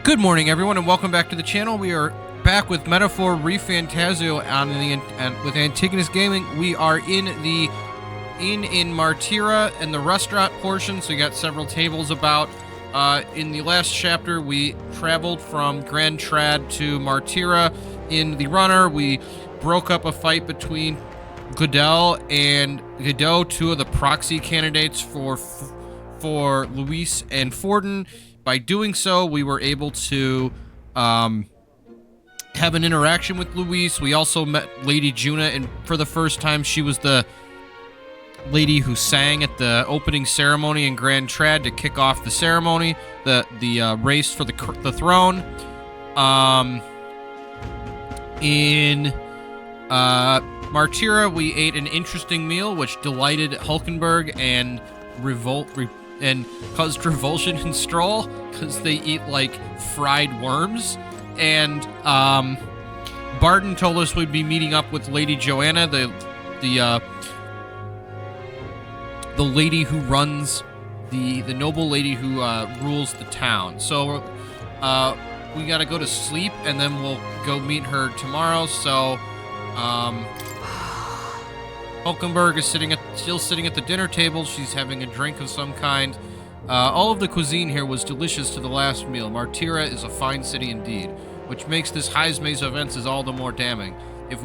Good morning, everyone, and welcome back to the channel. We are back with Metaphor Refantazio on with Antigonus Gaming. We are in the inn in Martira and the restaurant portion, so you got several tables about. In the last chapter, we traveled from Gran Trad to Martira. In the runner, we broke up a fight between Goodell and Godot, two of the proxy candidates for Luis and Forden. By doing so, we were able to have an interaction with Luis. We also met Lady Joanna, and for the first time, she was the lady who sang at the opening ceremony in Gran Trad to kick off the ceremony, the race for the throne. In Martira, we ate an interesting meal, which delighted Hulkenberg and caused revulsion in Stroll, because they eat like fried worms. And Barton told us we'd be meeting up with Lady Joanna, the lady who runs the noble lady who rules the town. So we gotta go to sleep, and then we'll go meet her tomorrow. So Hulkenberg is still sitting at the dinner table. She's having a drink of some kind. All of the cuisine here was delicious to the last meal. Martira is a fine city indeed, which makes this Heismay's events is all the more damning. If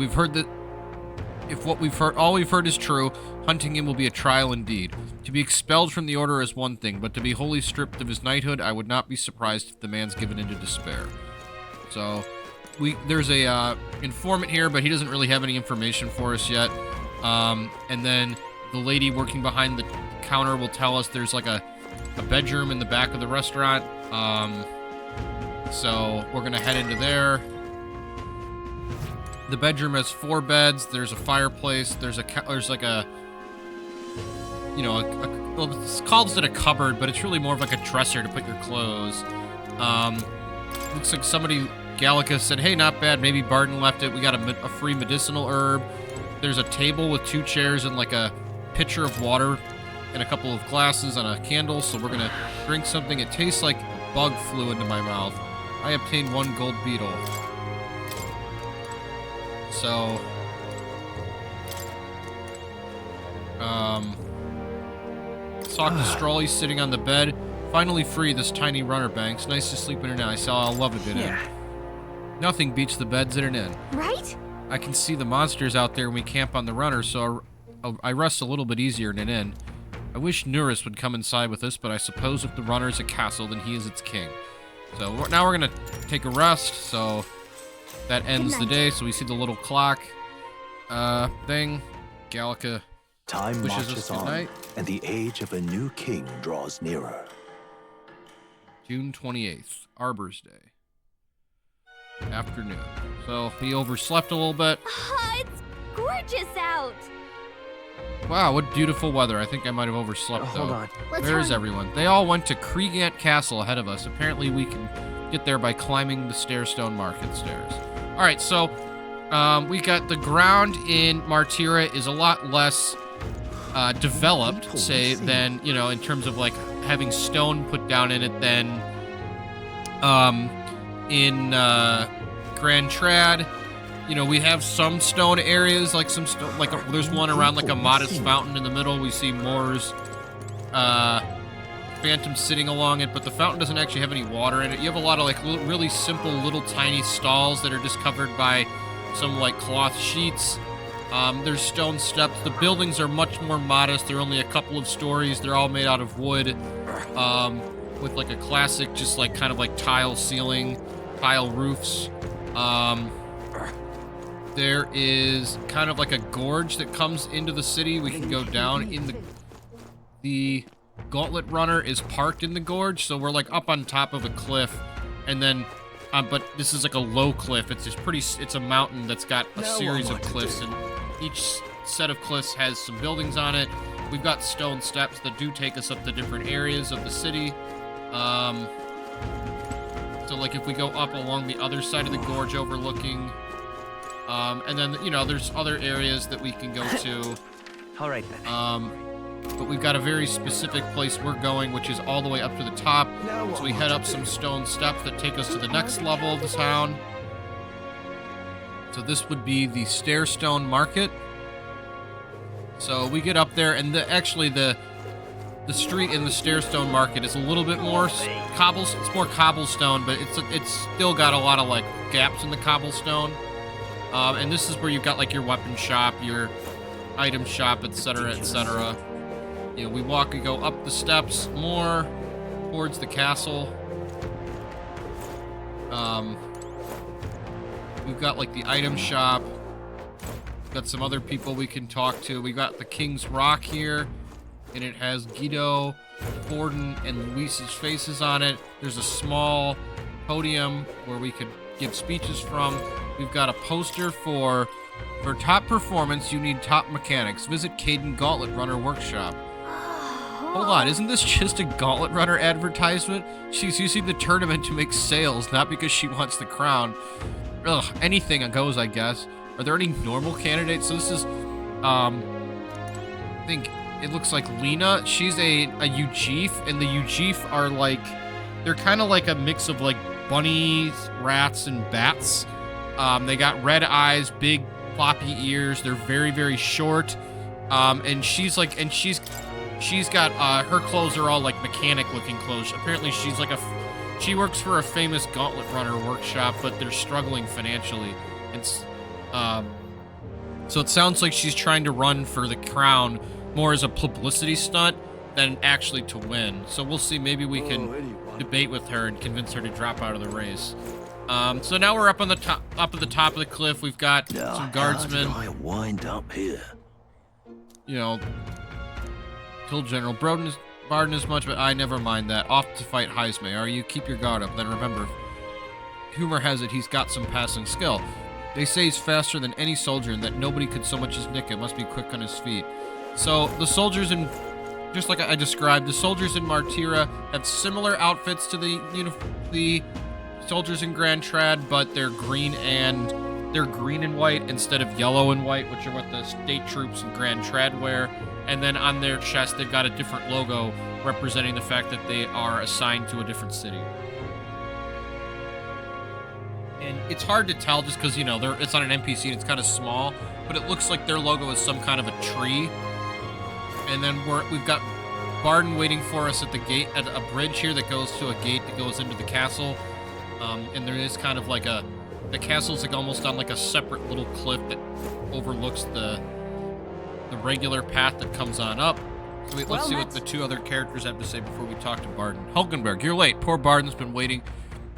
all we've heard is true, hunting him will be a trial indeed. To be expelled from the order is one thing, but to be wholly stripped of his knighthood, I would not be surprised if the man's given into despair. So, there's a informant here, but he doesn't really have any information for us yet. And then the lady working behind the counter will tell us there's like a bedroom in the back of the restaurant. So we're gonna head into there. The bedroom has 4 beds. There's a fireplace. There's like a well, it calls it a cupboard, but it's really more of like a dresser to put your clothes. Looks like somebody, Gallica, said, hey, not bad. Maybe Barton left it. We got a free medicinal herb. There's a table with 2 chairs and like a pitcher of water and a couple of glasses and a candle. So we're gonna drink something. It tastes like a bug flew into my mouth. I obtained 1 gold beetle. So, talk to Stroll. He's sitting on the bed. Finally free, this tiny runner banks. Nice to sleep in an inn. I saw a love of it in. Nothing beats the beds in an inn. Right? I can see the monsters out there when we camp on the runner, so I rest a little bit easier in an inn. I wish Nueras would come inside with us, but I suppose if the runner is a castle, then he is its king. So now we're gonna take a rest, so that ends the day. So we see the little clock thing. Gallica Time wishes us marches good on, night. and the age of a new king draws nearer. June 28th, Arbor's Day. Afternoon. So he overslept a little bit. It's gorgeous out. Wow, what beautiful weather. I think I might have overslept, though. Hold on. Where's everyone? They all went to Kriegant Castle ahead of us. Apparently we can get there by climbing the Stairstone Market stairs. Alright, so we got the ground in Martira is a lot less developed, say, than, in terms of, like, having stone put down in it than in Gran Trad. We have some stone areas, like some stone, there's one around like a modest fountain in the middle. We see Moore's phantom sitting along it, but the fountain doesn't actually have any water in it. You have a lot of like really simple little tiny stalls that are just covered by some like cloth sheets. There's stone steps. The buildings are much more modest. They're only a couple of stories. They're all made out of wood, with like a classic, just like kind of like tile ceiling, tile roofs. There is kind of like a gorge that comes into the city. We can go down in the Gauntlet Runner is parked in the gorge, so we're like up on top of a cliff, and then, but this is like a low cliff. It's a mountain that's got a series of cliffs, and each set of cliffs has some buildings on it. We've got stone steps that do take us up to different areas of the city. So like if we go up along the other side of the gorge overlooking, and then, there's other areas that we can go to. All right then. but we've got a very specific place we're going, which is all the way up to the top. So we head up some stone steps that take us to the next level of the town. So this would be the Stairstone Market. So we get up there, and actually the street in the Stairstone Market is a little bit more it's more cobblestone, but it's still got a lot of like gaps in the cobblestone. And this is where you've got like your weapon shop, your item shop, etc., etc. You know, we go up the steps more towards the castle. We've got like the item shop. We've got some other people we can talk to. We got the King's Rock here, and it has Guido, Borden, and Luis's faces on it. There's a small podium where we could give speeches from. We've got a poster for top performance, you need top mechanics. Visit Caden Gauntlet Runner Workshop. Hold on, isn't this just a Gauntlet Runner advertisement? She's using the tournament to make sales, not because she wants the crown. Ugh, anything goes, I guess. Are there any normal candidates? So this is, I think it looks like Lena. She's a Ujif, and the Ujif are like, they're kind of like a mix of like bunnies, rats, and bats. They got red eyes, big floppy ears. They're very, very short. And she's got, her clothes are all like mechanic looking clothes. Apparently she's like she works for a famous Gauntlet Runner workshop, but they're struggling financially. So it sounds like she's trying to run for the crown more as a publicity stunt than actually to win. So we'll see. Maybe we can debate with her and convince her to drop out of the race. So now we're up at the top of the cliff. We've got some guardsmen. How did I wind up here? You know, killed General Barden as much, but I never mind that. Off to fight Heismay. Are you? Keep your guard up. Then remember, humor has it he's got some passing skill. They say he's faster than any soldier and that nobody could so much as nick him. Must be quick on his feet. So the soldiers just like I described, the soldiers in Martira have similar outfits to the soldiers in Gran Trad, but they're green and white instead of yellow and white, which are what the state troops in Gran Trad wear. And then on their chest, they've got a different logo representing the fact that they are assigned to a different city. And it's hard to tell just because, you know, it's on an NPC and it's kind of small, but it looks like their logo is some kind of a tree. And then we've got Barden waiting for us at the gate, at a bridge here that goes to a gate that goes into the castle. And there is kind of like the castle's like almost on like a separate little cliff that overlooks the regular path that comes on up. So let's see what the two other characters have to say before we talk to Barden. Hulkenberg, you're late. Poor Barden's been waiting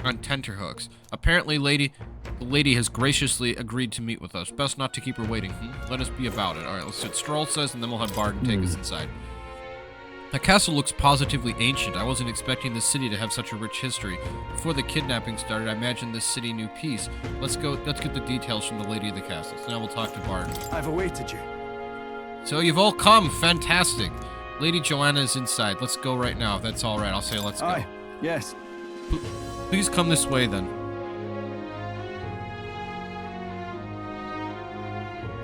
on tenterhooks. Apparently, the lady has graciously agreed to meet with us. Best not to keep her waiting. Let us be about it. All right, let's see what Stroll says, and then we'll have Barden take us inside. The castle looks positively ancient. I wasn't expecting this city to have such a rich history. Before the kidnapping started, I imagined this city knew peace. Let's get the details from the lady of the castle. So now we'll talk to Barden. I've awaited you. So you've all come. Fantastic. Lady Joanna is inside. Let's go right now, if that's all right. I'll say let's go. Aye, yes. Please come this way, then.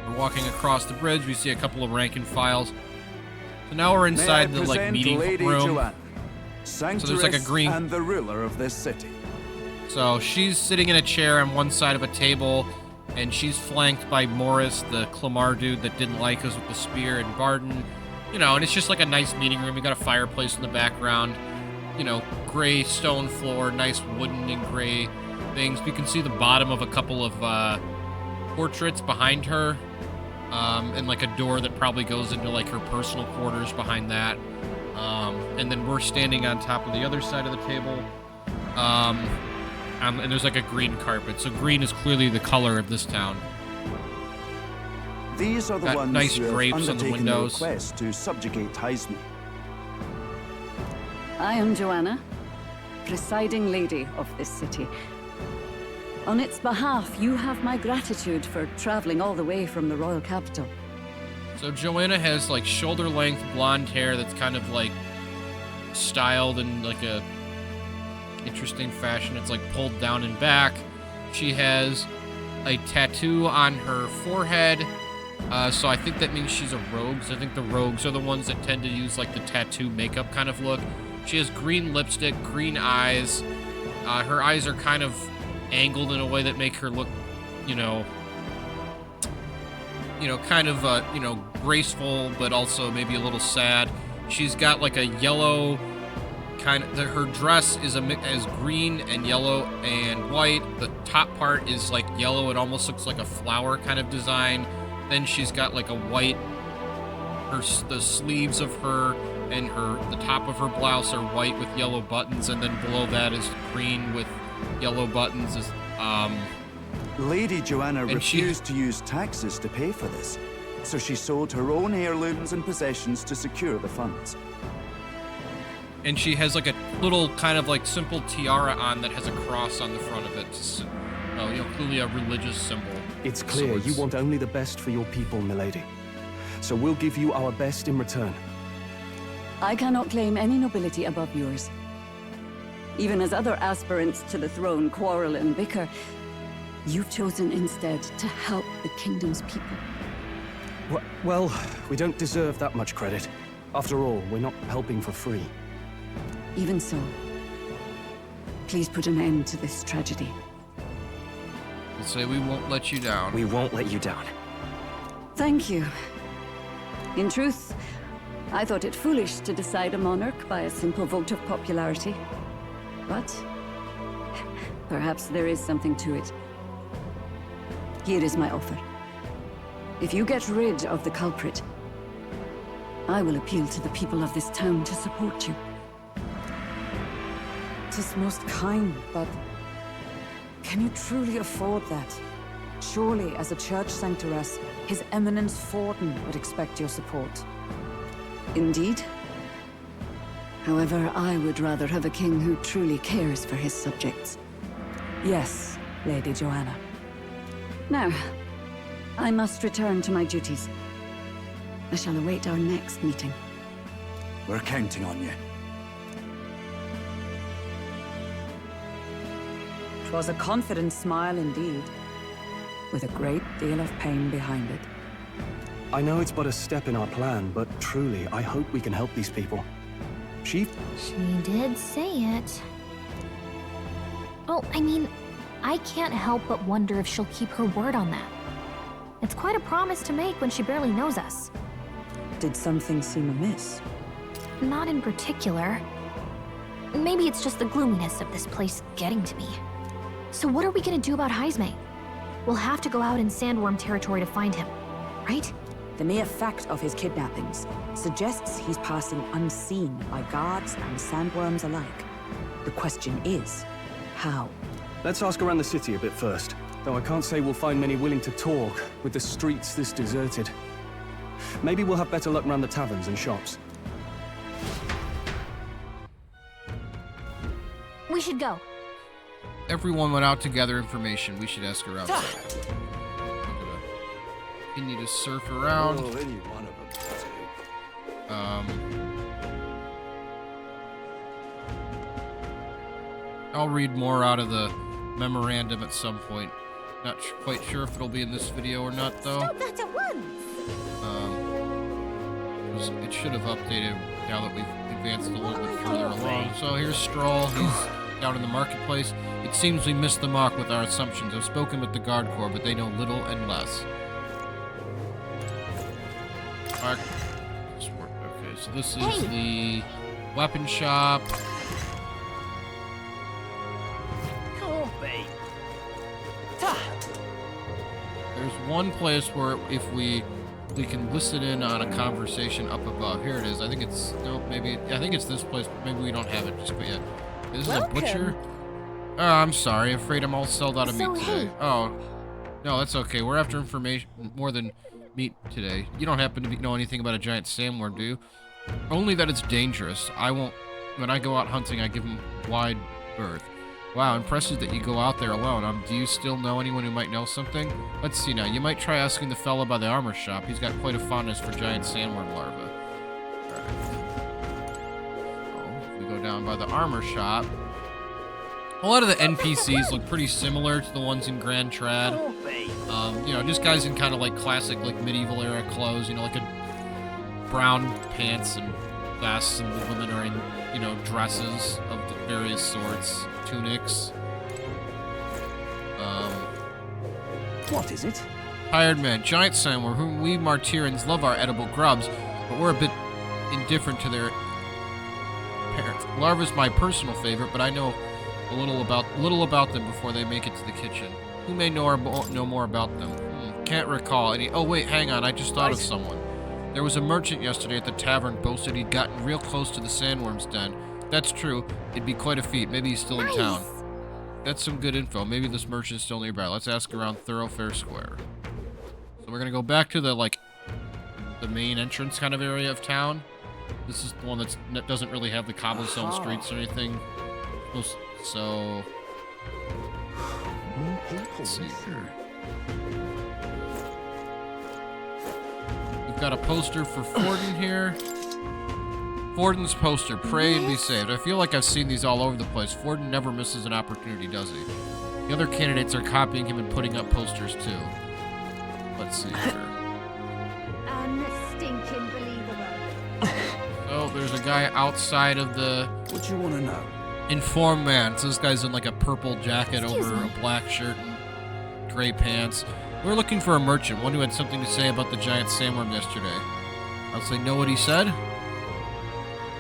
We're walking across the bridge. We see a couple of rank and files. So now we're inside the like meeting Lady room. Joanna, So there's like a green. and the ruler of this city. So she's sitting in a chair on one side of a table, and she's flanked by Morris, the Clamar dude that didn't like us with the spear, and Barden. You know, and it's just like a nice meeting room. We got a fireplace in the background. You know, gray stone floor, nice wooden and gray things. We can see the bottom of a couple of portraits behind her, and like a door that probably goes into like her personal quarters behind that. And then we're standing on top of the other side of the table, and there's like a green carpet. So green is clearly the color of this town. These are the Got ones nice who have drapes on the undertaken windows. the quest to subjugate Heismay. I am Joanna, presiding lady of this city. On its behalf, you have my gratitude for traveling all the way from the royal capital. So Joanna has like shoulder-length blonde hair that's kind of like styled in like a interesting fashion. It's like pulled down and back. She has a tattoo on her forehead So I think that means she's a rogue. I think the rogues are the ones that tend to use like the tattoo makeup kind of look. She has green lipstick, green eyes. Her eyes are kind of angled in a way that make her look, kind of, graceful, but also maybe a little sad. She's got like a yellow her dress is green and yellow and white. The top part is like yellow. It almost looks like a flower kind of design. Then she's got like a white, the sleeves of her and the top of her blouse are white with yellow buttons, and then below that is green with yellow buttons. Lady Joanna refused to use taxes to pay for this, so she sold her own heirlooms and possessions to secure the funds. And she has like a little kind of like simple tiara on that has a cross on the front of it. Clearly a religious symbol. It's clear you want only the best for your people, milady. So we'll give you our best in return. I cannot claim any nobility above yours. Even as other aspirants to the throne quarrel and bicker, you've chosen instead to help the kingdom's people. Well, we don't deserve that much credit. After all, we're not helping for free. Even so, please put an end to this tragedy. We'll say we won't let you down. We won't let you down. Thank you. In truth, I thought it foolish to decide a monarch by a simple vote of popularity. But perhaps there is something to it. Here is my offer. If you get rid of the culprit, I will appeal to the people of this town to support you. 'Tis most kind, but can you truly afford that? Surely, as a church sanctoress, His Eminence Forden would expect your support. Indeed. However, I would rather have a king who truly cares for his subjects. Yes, Lady Joanna. Now, I must return to my duties. I shall await our next meeting. We're counting on you. 'Twas a confident smile indeed, with a great deal of pain behind it. I know it's but a step in our plan, but truly, I hope we can help these people. She did say it. Oh, I can't help but wonder if she'll keep her word on that. It's quite a promise to make when she barely knows us. Did something seem amiss? Not in particular. Maybe it's just the gloominess of this place getting to me. So what are we gonna do about Heismay? We'll have to go out in Sandworm territory to find him, right? The mere fact of his kidnappings suggests he's passing unseen by guards and sandworms alike. The question is, how? Let's ask around the city a bit first. Though I can't say we'll find many willing to talk, with the streets this deserted. Maybe we'll have better luck around the taverns and shops. We should go. Everyone went out to gather information. We should ask her outside. I'm gonna continue to surf around. Oh, any one of them. I'll read more out of the memorandum at some point. Not quite sure if it'll be in this video or not, though. Stop that at once! It should have updated now that we've advanced a little bit further along. So here's Stroll. He's down in the marketplace. It seems we missed the mark with our assumptions. I've spoken with the Guard Corps, but they know little and less. Okay, so this is the weapon shop. There's one place where if we can listen in on a conversation up above. Here it is. I think it's I think it's this place, but maybe we don't have it just quite yet. This is a butcher. Oh, I'm sorry. Afraid I'm all sold out of meat today. Oh, no, that's okay. We're after information more than meat today. You don't happen to know anything about a giant sandworm, do you? Only that it's dangerous. I won't. When I go out hunting, I give them wide berth. Wow, impressive that you go out there alone. Do you still know anyone who might know something? Let's see now. You might try asking the fella by the armor shop. He's got quite a fondness for giant sandworm larvae. Alright. So, if we go down by the armor shop, A lot of the NPCs look pretty similar to the ones in Gran Trad. You know, just guys in kind of like classic, like medieval era clothes. You know, like a brown pants and vests, and the women are in, you know, dresses of the various sorts, tunics. What is it? Hired man, giant sandworm, whom we Martirans love our edible grubs, but we're a bit indifferent to their parents. Larva's my personal favorite, but I know a little about them before they make it to the kitchen. Who may know more about them? Can't recall any. Oh wait, hang on, I just thought of someone. There was a merchant yesterday at the tavern boasted he'd gotten real close to the sandworm's den. That's true. It'd be quite a feat. Maybe he's still in town. That's some good info. Maybe this merchant's still nearby. Let's ask around Thoroughfare Square. So we're gonna go back to the the main entrance kind of area of town. This is the one that doesn't really have the cobblestone streets or anything. So let's see here. We've got a poster for Forden here. Forden's poster, pray and be saved. I feel like I've seen these all over the place. Forden never misses an opportunity, does he? The other candidates are copying him and putting up posters too. Let's see here. Oh, there's a guy outside of the... What do you want to know? Inform man. So this guy's in like a purple jacket over a black shirt and gray pants. We're looking for a merchant, one who had something to say about the giant sandworm yesterday. I'll say, know what he said?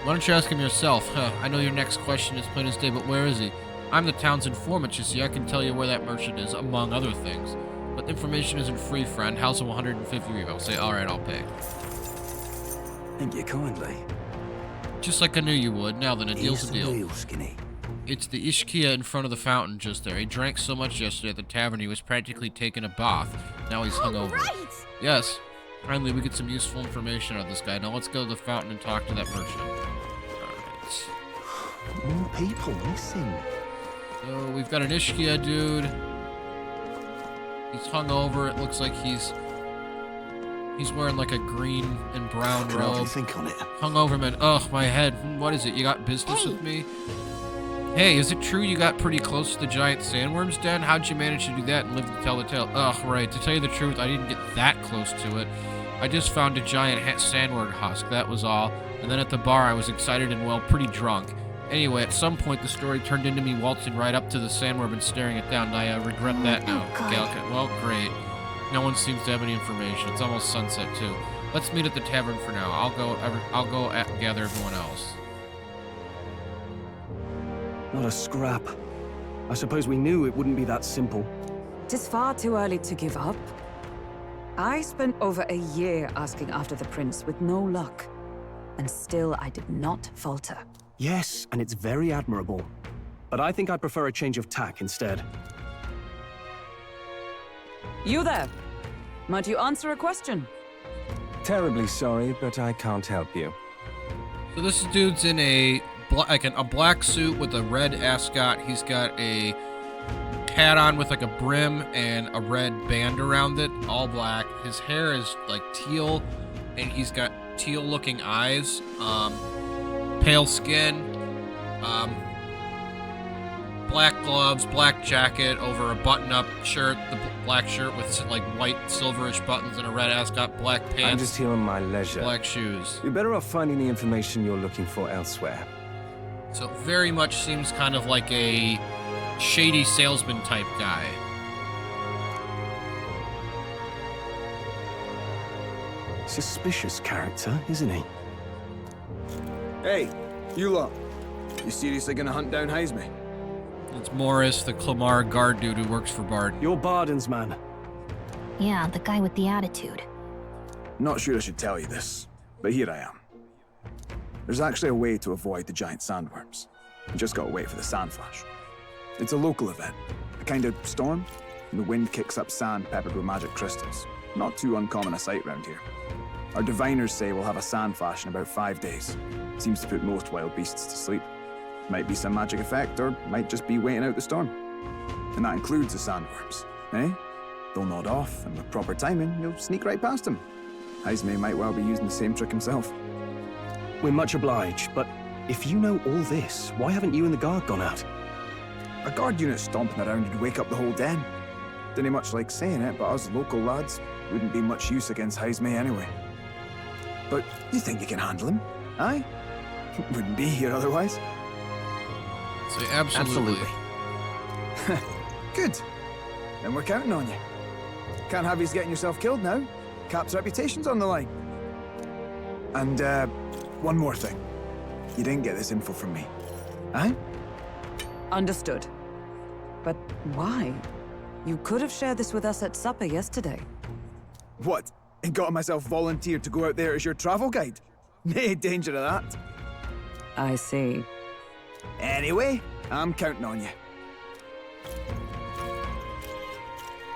Why don't you ask him yourself? I know your next question is plain as day, but where is he? I'm the town's informant, you see. I can tell you where that merchant is, among other things. But information isn't free, friend. House of 150 revo. I'll say, alright, I'll pay. Thank you kindly. Just like I knew you would. Now then, a deal's a deal. Skinny. It's the Ishkia in front of the fountain just there. He drank so much yesterday at the tavern he was practically taking a bath. Now he's hungover. Right. Yes. Finally, we get some useful information out of this guy. Now let's go to the fountain and talk to that merchant. Alright. More people missing. So we've got an Ishkia dude. He's hungover. It looks like he's wearing like a green and brown robe. Think on it. Hungover man. Ugh, my head. What is it? You got business with me? Hey, is it true you got pretty close to the giant sandworm's den? How'd you manage to do that and live to tell the tale? Ugh, right. To tell you the truth, I didn't get that close to it. I just found a giant sandworm husk, that was all. And then at the bar, I was excited and, well, pretty drunk. Anyway, at some point, the story turned into me waltzing right up to the sandworm and staring it down, and I regret that now. Okay, well, great. No one seems to have any information. It's almost sunset, too. Let's meet at the tavern for now. I'll go gather everyone else. Not a scrap. I suppose we knew it wouldn't be that simple. Tis far too early to give up. I spent over a year asking after the prince with no luck. And still I did not falter. Yes, and it's very admirable. But I think I'd prefer a change of tack instead. You there? Might you answer a question? Terribly sorry, but I can't help you. So this dude's in a black suit with a red ascot. He's got a hat on with like a brim and a red band around it, all black. His hair is like teal, and he's got teal-looking eyes, pale skin, black gloves, black jacket over a button-up shirt, the black shirt with like white silverish buttons and a red ascot, black pants. I'm just here on my leisure. Black shoes. You're better off finding the information you're looking for elsewhere. So very much seems kind of like a shady salesman type guy. Suspicious character, isn't he? Hey, you lot. You seriously gonna hunt down Heismay? It's Morris, the Clamar guard dude who works for Bard. You're Barden's man. Yeah, the guy with the attitude. Not sure I should tell you this, but here I am. There's actually a way to avoid the giant sandworms. You just gotta wait for the sand flash. It's a local event, a kind of storm, and the wind kicks up sand peppered with magic crystals. Not too uncommon a sight round here. Our diviners say we'll have a sand flash in about 5 days. Seems to put most wild beasts to sleep. Might be some magic effect, or might just be waiting out the storm. And that includes the sandworms, eh? They'll nod off, and with proper timing, you'll sneak right past them. Heismay might well be using the same trick himself. We're much obliged, but if you know all this, why haven't you and the guard gone out? A guard unit stomping around would wake up the whole den. Didn't much like saying it, but us local lads wouldn't be much use against Heismay anyway. But you think you can handle him? Aye? Wouldn't be here otherwise. Say absolutely. Good. Then we're counting on you. Can't have you getting yourself killed now. Cap's reputation's on the line. And, one more thing. You didn't get this info from me. Aye? Understood. But why? You could have shared this with us at supper yesterday. What? And got myself volunteered to go out there as your travel guide? Nae danger of that. I see. Anyway, I'm counting on you.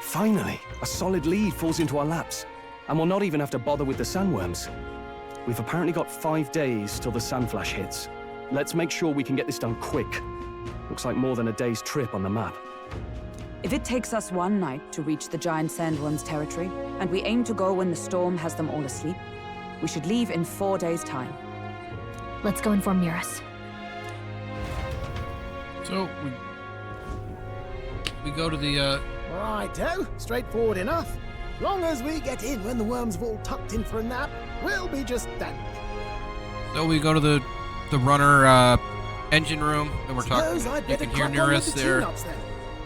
Finally, a solid lead falls into our laps, and we'll not even have to bother with the sandworms. We've apparently got 5 days till the sandflash hits. Let's make sure we can get this done quick. Looks like more than a day's trip on the map. If it takes us one night to reach the giant sandworm's territory, and we aim to go when the storm has them all asleep, we should leave in 4 days' time. Let's go inform Nueras. So we go to the Righto, straightforward enough. Long as we get in when the worms have all tucked in for a nap, we'll be just dandy. So we go to the runner engine room, and we're Suppose talking. I'd You better can hear crack on with Nueras the there. tune-ups then.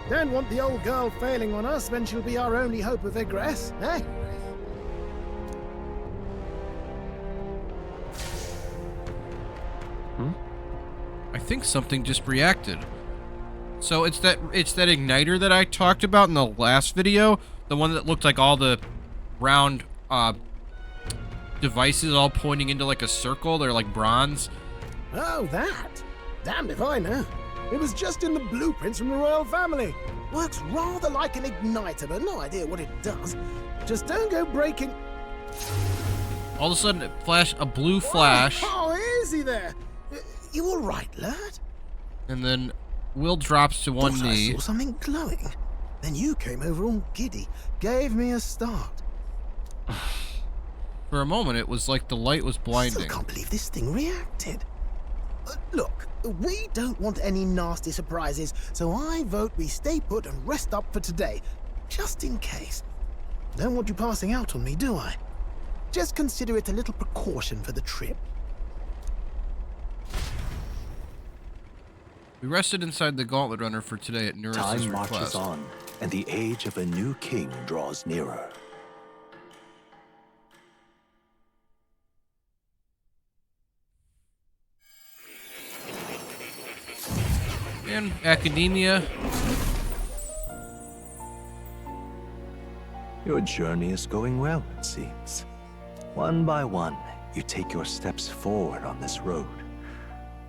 Don't want the old girl failing on us when she'll be our only hope of egress, eh? I think something just reacted. So it's that igniter that I talked about in the last video, the one that looked like all the round devices all pointing into like a circle. They're like bronze. Oh, that? Damned if I know. It was just in the blueprints from the royal family. Works rather like an igniter, but no idea what it does. Just don't go breaking... All of a sudden, a blue flash, Oh, is he there? You all right, lad? and then Will drops to one Thought knee. I saw something glowing. Then you came over all giddy, gave me a start. For a moment, it was like the light was Still blinding. can't believe this thing reacted. Look, we don't want any nasty surprises, so I vote we stay put and rest up for today, just in case. Don't want you passing out on me, do I? Just consider it a little precaution for the trip. We rested inside the Gauntlet Runner for today at Nueras' Time marches request. on, and the age of a new king draws nearer. And academia. Your journey is going well, it seems. One by one, you take your steps forward on this road.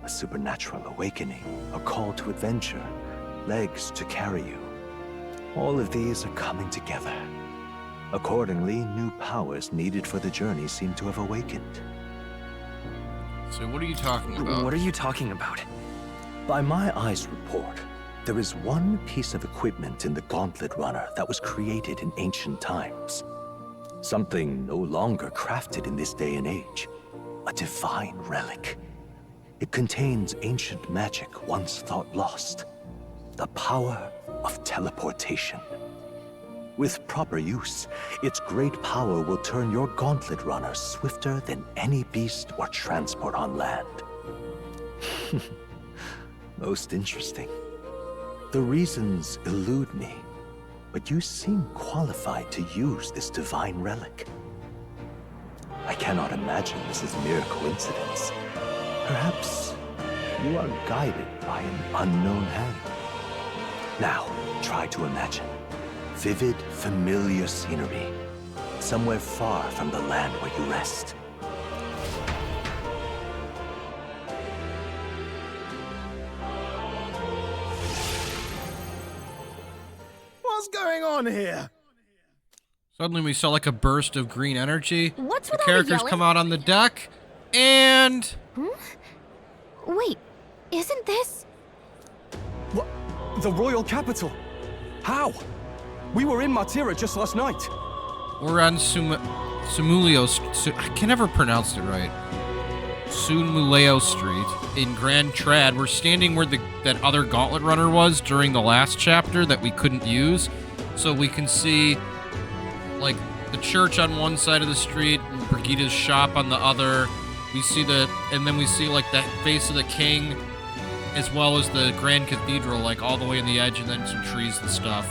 A supernatural awakening, a call to adventure, legs to carry you. All of these are coming together. Accordingly, new powers needed for the journey seem to have awakened. So what are you talking about? What are you talking about? By my eyes report, there is one piece of equipment in the Gauntlet Runner that was created in ancient times. Something no longer crafted in this day and age. A divine relic. It contains ancient magic once thought lost. The power of teleportation. With proper use, its great power will turn your Gauntlet Runner swifter than any beast or transport on land. Most interesting. The reasons elude me, but you seem qualified to use this divine relic. I cannot imagine this is mere coincidence. Perhaps you are guided by an unknown hand. Now, try to imagine vivid, familiar scenery, somewhere far from the land where you rest. What's going on here? Suddenly we saw like a burst of green energy. What's The with all the characters yelling? come out on the deck, and Wait, isn't this... What? The royal capital? How? We were in Martira just last night. we're on Sumulio. I can never pronounce it right. Sunmuleo Street in Gran Trad. We're standing where that other gauntlet runner was during the last chapter that we couldn't use. So we can see, like, the church on one side of the street and Brigitte's shop on the other. We see and then we see, like, that face of the king, as well as the Grand Cathedral, like, all the way in the edge, and then some trees and stuff.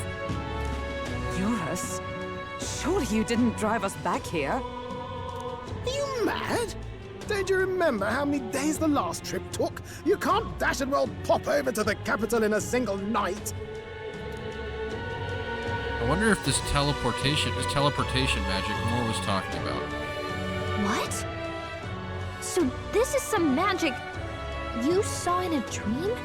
Nueras? Surely you didn't drive us back here? Are you mad? Don't you remember how many days the last trip took? You can't dash and roll pop over to the capital in a single night. I wonder if this teleportation magic Moore was talking about. What? So this is some magic you saw in a dream?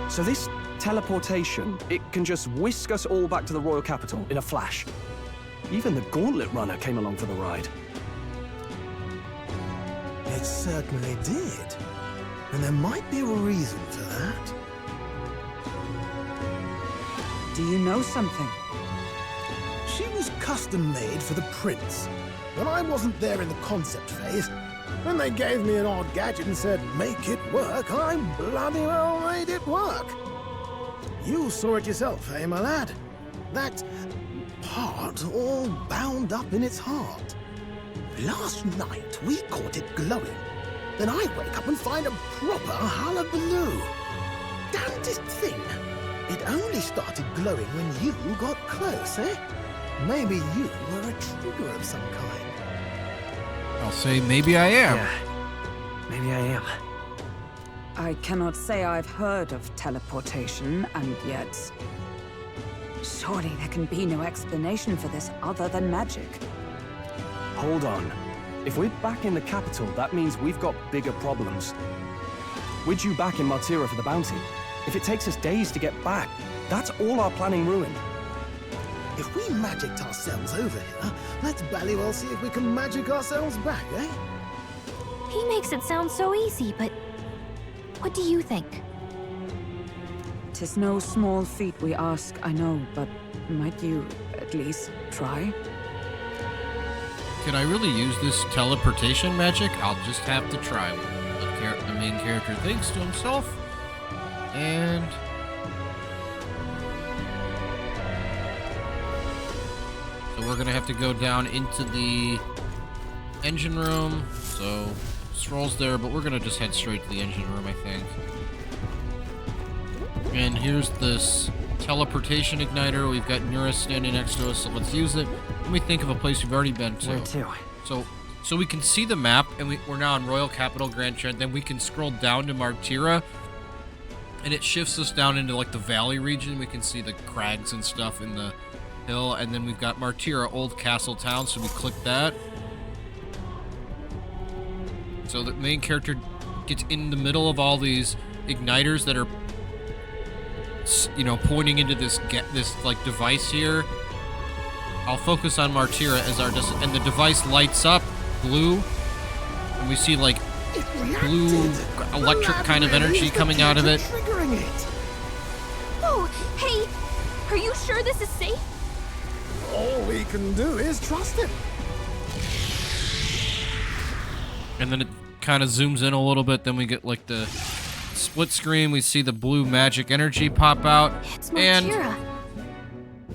So this teleportation, it can just whisk us all back to the royal capital in a flash. Even the gauntlet runner came along for the ride. It certainly did. And there might be a reason for that. Do you know something? She was custom made for the prince. When I wasn't there in the concept phase, when they gave me an odd gadget and said, make it work, I bloody well made it work. You saw it yourself, eh, my lad? That part all bound up in its heart. Last night, we caught it glowing. Then I wake up and find a proper hullabaloo. Damnedest thing. It only started glowing when you got close, eh? Maybe you were a trigger of some kind. I'll say maybe I am. Yeah, maybe I am. I cannot say I've heard of teleportation, and yet... surely there can be no explanation for this other than magic. Hold on. If we're back in the capital, that means we've got bigger problems. We're due back in Martira for the bounty. If it takes us days to get back, that's all our planning ruined. If we magicked ourselves over here, let's bally well see if we can magic ourselves back, eh? He makes it sound so easy, but what do you think? 'Tis no small feat we ask, I know, but might you at least try? Can I really use this teleportation magic? I'll just have to try. The main character thinks to himself. And... so we're gonna have to go down into the engine room. So, Stroll's there, but we're gonna just head straight to the engine room, I think. And here's this teleportation igniter. We've got Nueras standing next to us, so let's use it. Let me think of a place we've already been to. Where to? So we can see the map, and we're now in Royal Capital Gran Trad. Then we can scroll down to Martira, and it shifts us down into like the valley region. We can see the crags and stuff in the hill, and then we've got Martira, Old Castle Town. So we click that. So the main character gets in the middle of all these igniters that are, you know, pointing into this like device here. I'll focus on Martira as our and the device lights up blue, and we see like blue electric kind of energy coming out of it. Oh, hey, are you sure this is safe? All we can do is trust it. And then it kind of zooms in a little bit. Then we get like the split screen. We see the blue magic energy pop out. It's Martira.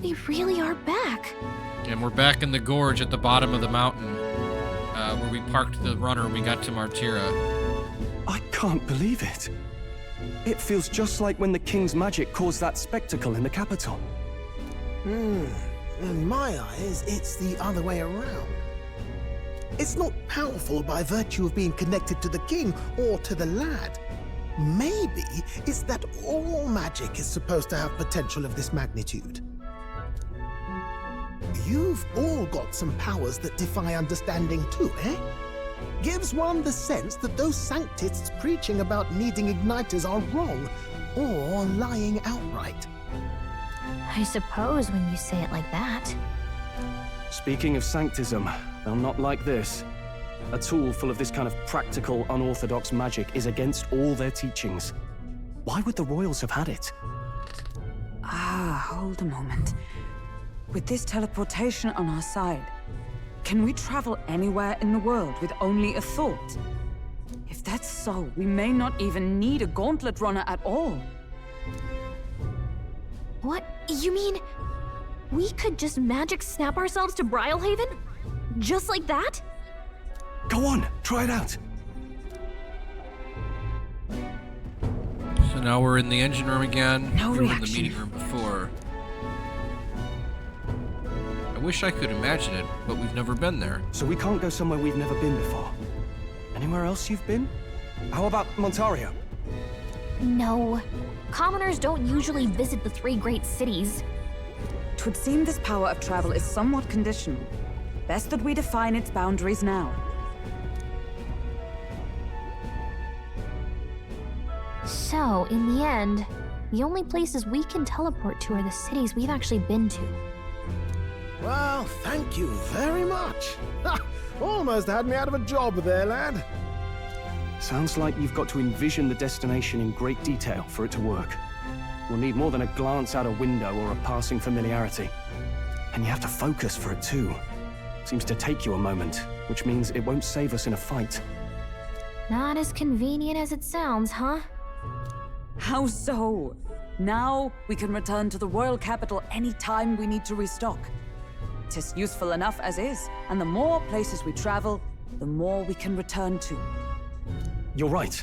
We really are back. And we're back in the gorge at the bottom of the mountain, where we parked the runner when we got to Martira. I can't believe it. It feels just like when the king's magic caused that spectacle in the capital. In my eyes, it's the other way around. It's not powerful by virtue of being connected to the king or to the lad. Maybe it's that all magic is supposed to have potential of this magnitude. You've all got some powers that defy understanding too, eh? Gives one the sense that those sanctists preaching about needing igniters are wrong, or lying outright. I suppose when you say it like that. Speaking of sanctism, they'll not like this. A tool full of this kind of practical, unorthodox magic is against all their teachings. Why would the royals have had it? Hold a moment. With this teleportation on our side, Can we travel anywhere in the world with only a thought? If that's so, we may not even need a gauntlet runner at all. What? You mean we could just magic snap ourselves to Brylehaven? Just like that? Go on, try it out. So now we're in the engine room again. No we were in the reaction. meeting room before. I wish I could imagine it, but we've never been there. So we can't go somewhere we've never been before. Anywhere else you've been? How about Montario? No. Commoners don't usually visit the 3 great cities. 'Twould seem this power of travel is somewhat conditional. Best that we define its boundaries now. So, in the end, the only places we can teleport to are the cities we've actually been to. Well, thank you very much. Ha! Almost had me out of a job there, lad. Sounds like you've got to envision the destination in great detail for it to work. We'll need more than a glance out a window or a passing familiarity. And you have to focus for it too. Seems to take you a moment, which means it won't save us in a fight. Not as convenient as it sounds, huh? How so? Now we can return to the royal capital any time we need to restock. 'Tis useful enough as is, and the more places we travel, the more we can return to. You're right.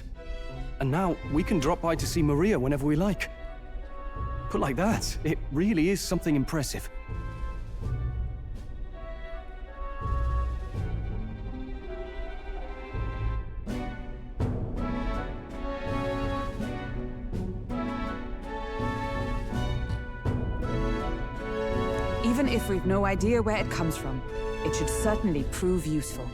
And now we can drop by to see Maria whenever we like. Put like that, it really is something impressive. Even if we've no idea where it comes from, it should certainly prove useful.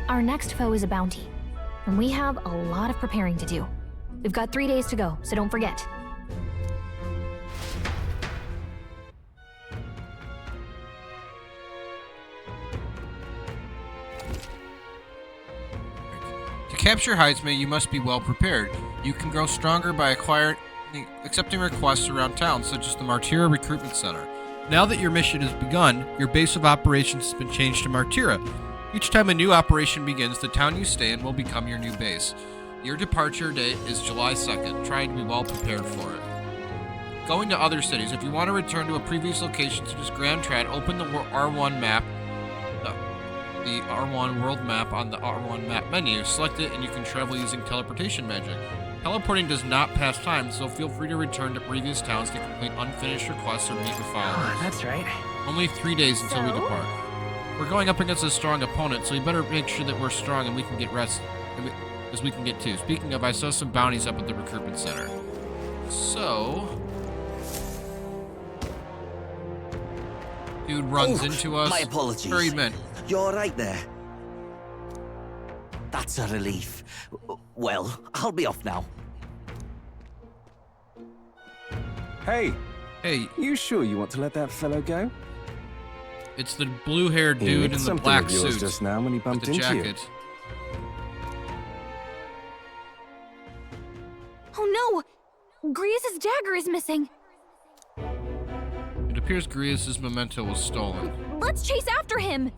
Our next foe is a bounty, and we have a lot of preparing to do. We've got 3 days to go, so don't forget. To capture Heismay, you must be well prepared. You can grow stronger by accepting requests around town, such as the Martira Recruitment Center. Now that your mission has begun, your base of operations has been changed to Martira. Each time a new operation begins, the town you stay in will become your new base. Your departure date is July 2nd. Try to be well prepared for it. Going to other cities. If you want to return to a previous location, such as Gran Trad, open the R1 map, the R1 world map on the R1 map menu. Select it and you can travel using teleportation magic. Teleporting does not pass time, so feel free to return to previous towns to complete unfinished requests or meet with followers. That's right. Only 3 days until we depart. We're going up against a strong opponent, so we better make sure that we're strong and we can get rest, as we can get too. Speaking of, I saw some bounties up at the recruitment center. So, dude runs into us. My apologies. Very meant. You're right there. That's a relief. Well, I'll be off now. Hey, Hey, you sure you want to let that fellow go? it's the blue-haired He dude nicked in the something black of yours suit just now when he with bumped the into you. jacket. Oh no! Griez's dagger is missing! It appears Griez's memento was stolen. Let's chase after him!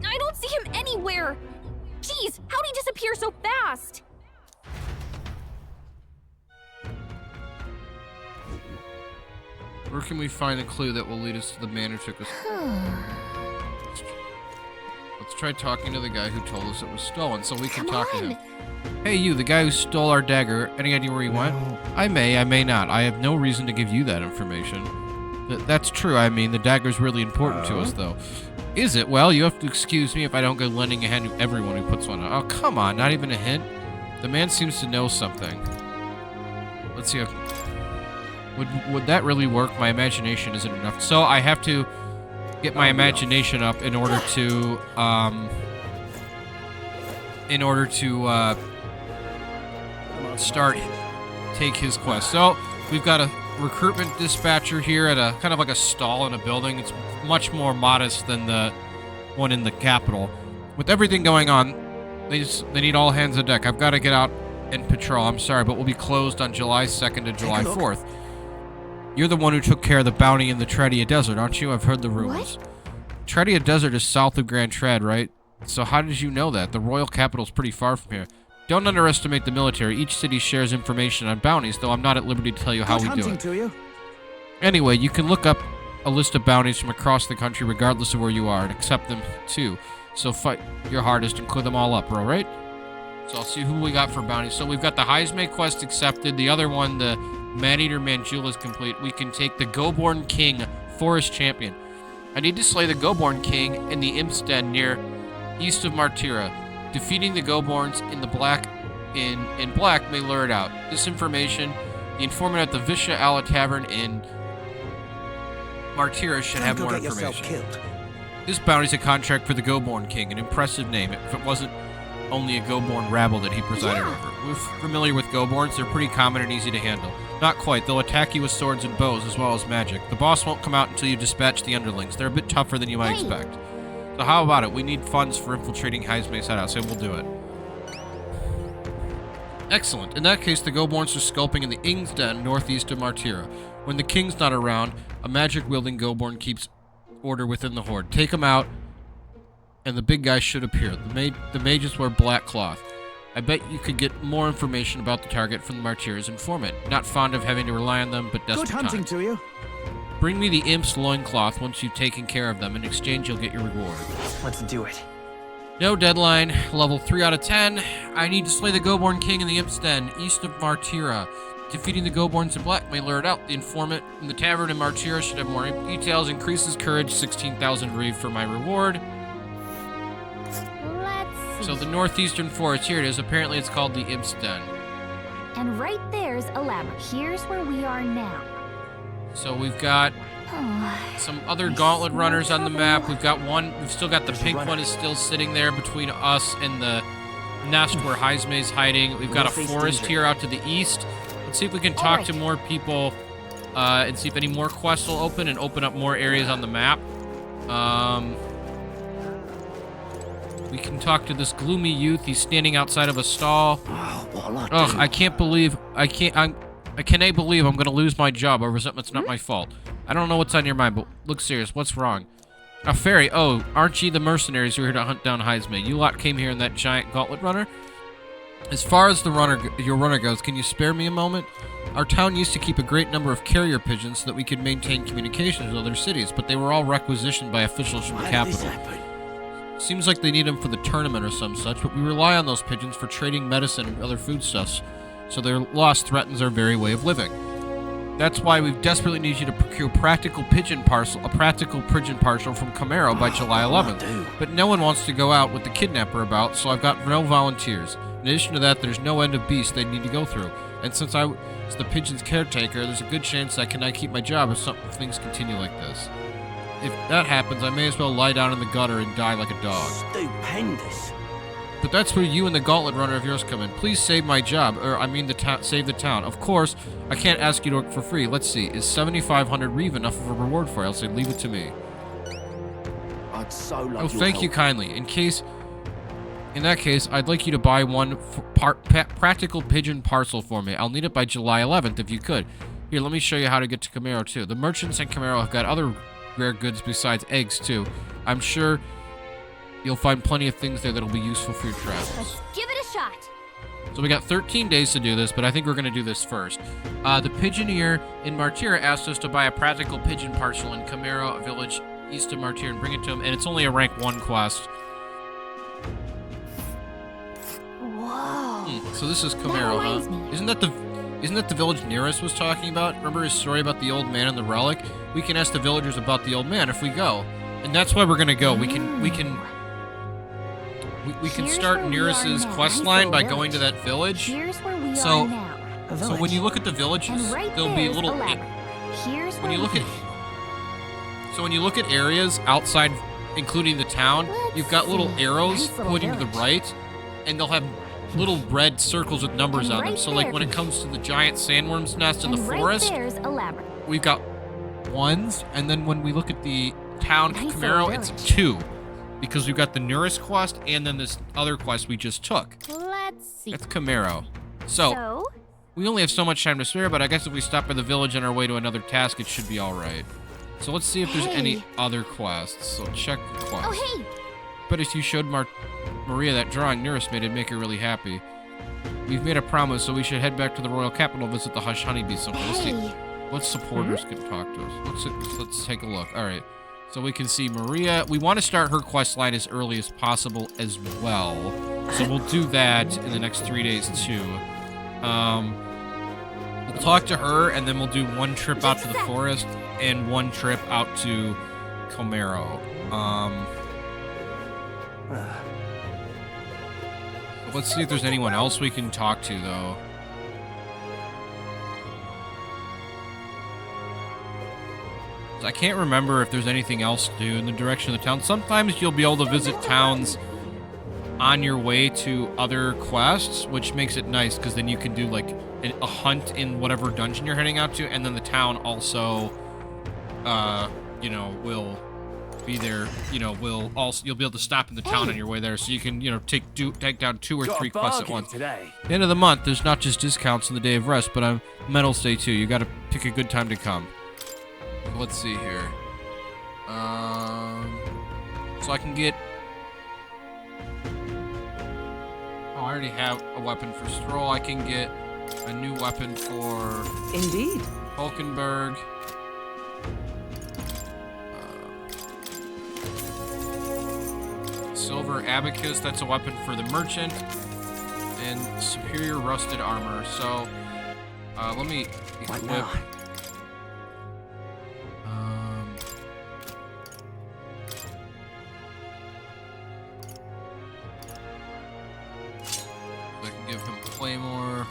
I don't see him anywhere! Jeez, how'd he disappear so fast? Where can we find a clue that will lead us to the man who took us? Let's try talking to the guy who told us it was stolen so we can Come talk to on. him. Hey, you, the guy who stole our dagger. Any idea where he went? I may not. I have no reason to give you that information. That's true. I mean, the dagger's really important to us, though. Is it? Well, you have to excuse me if I don't go lending a hand to everyone who puts one on. Oh, come on. Not even a hint? The man seems to know something. Let's see if... Would that really work? My imagination isn't enough. So I have to get my imagination up in order to start take his quest. So we've got a recruitment dispatcher here at a kind of like a stall in a building. It's much more modest than the one in the capital. With everything going on, they need all hands on deck. I've got to get out and patrol. I'm sorry, but we'll be closed on July 2nd to July 4th. You're the one who took care of the bounty in the Tredia Desert, aren't you? I've heard the rumors. What? Tredia Desert is south of Gran Trad, right? So how did you know that? The royal capital's pretty far from here. Don't underestimate the military. Each city shares information on bounties, though I'm not at liberty to tell you how we do it. Anyway, you can look up a list of bounties from across the country regardless of where you are and accept them too. So fight your hardest and clear them all up, bro, right? So I'll see who we got for bounties. So we've got the Heismay quest accepted. The other one, the Maneater Manjula, is complete. We can take the Goborn King, Forest Champion. I need to slay the Goborn King in the Imp's Den near east of Martira. Defeating the Goborns in black may lure it out. This information, the informant at the Visha Ala Tavern in Martira should have more information. This bounty's a contract for the Goborn King, an impressive name, if it wasn't only a Goborn rabble that he presided over. We're familiar with Goborns, they're pretty common and easy to handle. Not quite, they'll attack you with swords and bows as well as magic. The boss won't come out until you dispatch the underlings. They're a bit tougher than you might expect. So how about it? We need funds for infiltrating Heismay's hideout, so we'll do it. Excellent. In that case, the Goborns are skulking in the Ing's Den northeast of Martira. When the king's not around, a magic-wielding Goborn keeps order within the horde. Take him out, and the big guy should appear. The mages wear black cloth. I bet you could get more information about the target from the Martira's informant. Not fond of having to rely on them, but desperate Good hunting to you. Bring me the Imp's loincloth once you've taken care of them. In exchange, you'll get your reward. Let's do it. No deadline. Level 3 out of 10. I need to slay the Goborn King in the Imp's Den, east of Martira. Defeating the Goborns in black may lure it out. The informant in the tavern in Martira should have more details. Increases courage, 16,000 reeve for my reward. Let's see. So the northeastern forest, here it is. Apparently it's called the Imp's Den. And right there's a labyrinth. Here's where we are now. So we've got some other gauntlet runners on the map. We've got one. We've still got the pink one is still sitting there between us and the nest where Heismay's hiding. We've got a forest here out to the east. Let's see if we can talk to more people and see if any more quests will open and open up more areas on the map. We can talk to this gloomy youth. He's standing outside of a stall. Ugh, I can't believe I cannot believe I'm gonna lose my job over something that's not my fault. I don't know what's on your mind, but look serious. What's wrong? A fairy. Oh, aren't ye the mercenaries who are here to hunt down Heismay? You lot came here in that giant gauntlet runner? As far as your runner goes, can you spare me a moment? Our town used to keep a great number of carrier pigeons so that we could maintain communications with other cities, but they were all requisitioned by officials from the capital. Seems like they need them for the tournament or some such, but we rely on those pigeons for trading medicine and other foodstuffs, so their loss threatens our very way of living. That's why we desperately need you to procure a practical pigeon parcel from Camaro by July 11th. But no one wants to go out with the kidnapper about, so I've got no volunteers. In addition to that, there's no end of beasts they need to go through. And since I was the pigeon's caretaker, there's a good chance I cannot keep my job if things continue like this. If that happens, I may as well lie down in the gutter and die like a dog. Stupendous. But that's where you and the gauntlet runner of yours come in. Please save my job, or I mean save the town. Of course, I can't ask you to work for free. Let's see, is 7,500 reeve enough of a reward for you? I'll say leave it to me. I'd so like Oh, thank you kindly. In that case, I'd like you to buy one practical pigeon parcel for me. I'll need it by July 11th if you could. Here, let me show you how to get to Camaro too. The merchants in Camaro have got other rare goods besides eggs too. I'm sure you'll find plenty of things there that'll be useful for your travels. Let's give it a shot. So we got 13 days to do this, but I think we're going to do this first. The pigeoneer in Martira asked us to buy a practical pigeon parcel in Camaro, a village east of Martira, and bring it to him, and it's only a rank 1 quest. Whoa. So this is Camaro, huh? Isn't that the village Nueras was talking about? Remember his story about the old man and the relic? We can ask the villagers about the old man if we go. And that's why we're going to go. We can start Nearest's quest line by going to that village. Here's where we So are now. so when you look at the villages, And right there'll be there's little a labyrinth. Here's when where you look we- at so when you look at areas outside, including the town, you've got little arrows Nice little pointing to the village. right, and they'll have little red circles with numbers And on them. right So, like, there- when it comes to the giant sandworm's nest in the And right forest, there's a labyrinth. we've got 1s, and then when we look at the town Nice Camaro, little it's village. 2. Because we've got the Nueras quest and then this other quest we just took. Let's see. That's Camaro. So, we only have so much time to spare, but I guess if we stop by the village on our way to another task, it should be alright. So let's see if there's any Hey. other quests. So check the quest. Oh, hey! But if you showed Maria that drawing Nueras made, it'd make her really happy. We've made a promise, so we should head back to the royal capital, visit the Hush Honeybee sometime. Let's see Hey! what supporters can talk to us. Let's take a look. Alright. So we can see Maria. We want to start her quest line as early as possible as well. So we'll do that in the next 3 days too. We'll talk to her, and then we'll do one trip out to the forest and one trip out to Camaro. Let's see if there's anyone else we can talk to, though. I can't remember if there's anything else to do in the direction of the town. Sometimes you'll be able to visit towns on your way to other quests, which makes it nice, because then you can do, like, a hunt in whatever dungeon you're heading out to, and then the town also, you know, will be there, you know, you'll be able to stop in the town on your way there, so you can, you know, take down 2 or 3 quests at once. today. At the end of the month, there's not just discounts on the day of rest, but on Medals Day too. You gotta pick a good time to come. Let's see here. So I can get... Oh, I already have a weapon for Stroll. I can get a new weapon for... Indeed. Hulkenberg. Silver Abacus, that's a weapon for the merchant. And superior rusted armor. So, let me What equip... now? I can give him Claymore.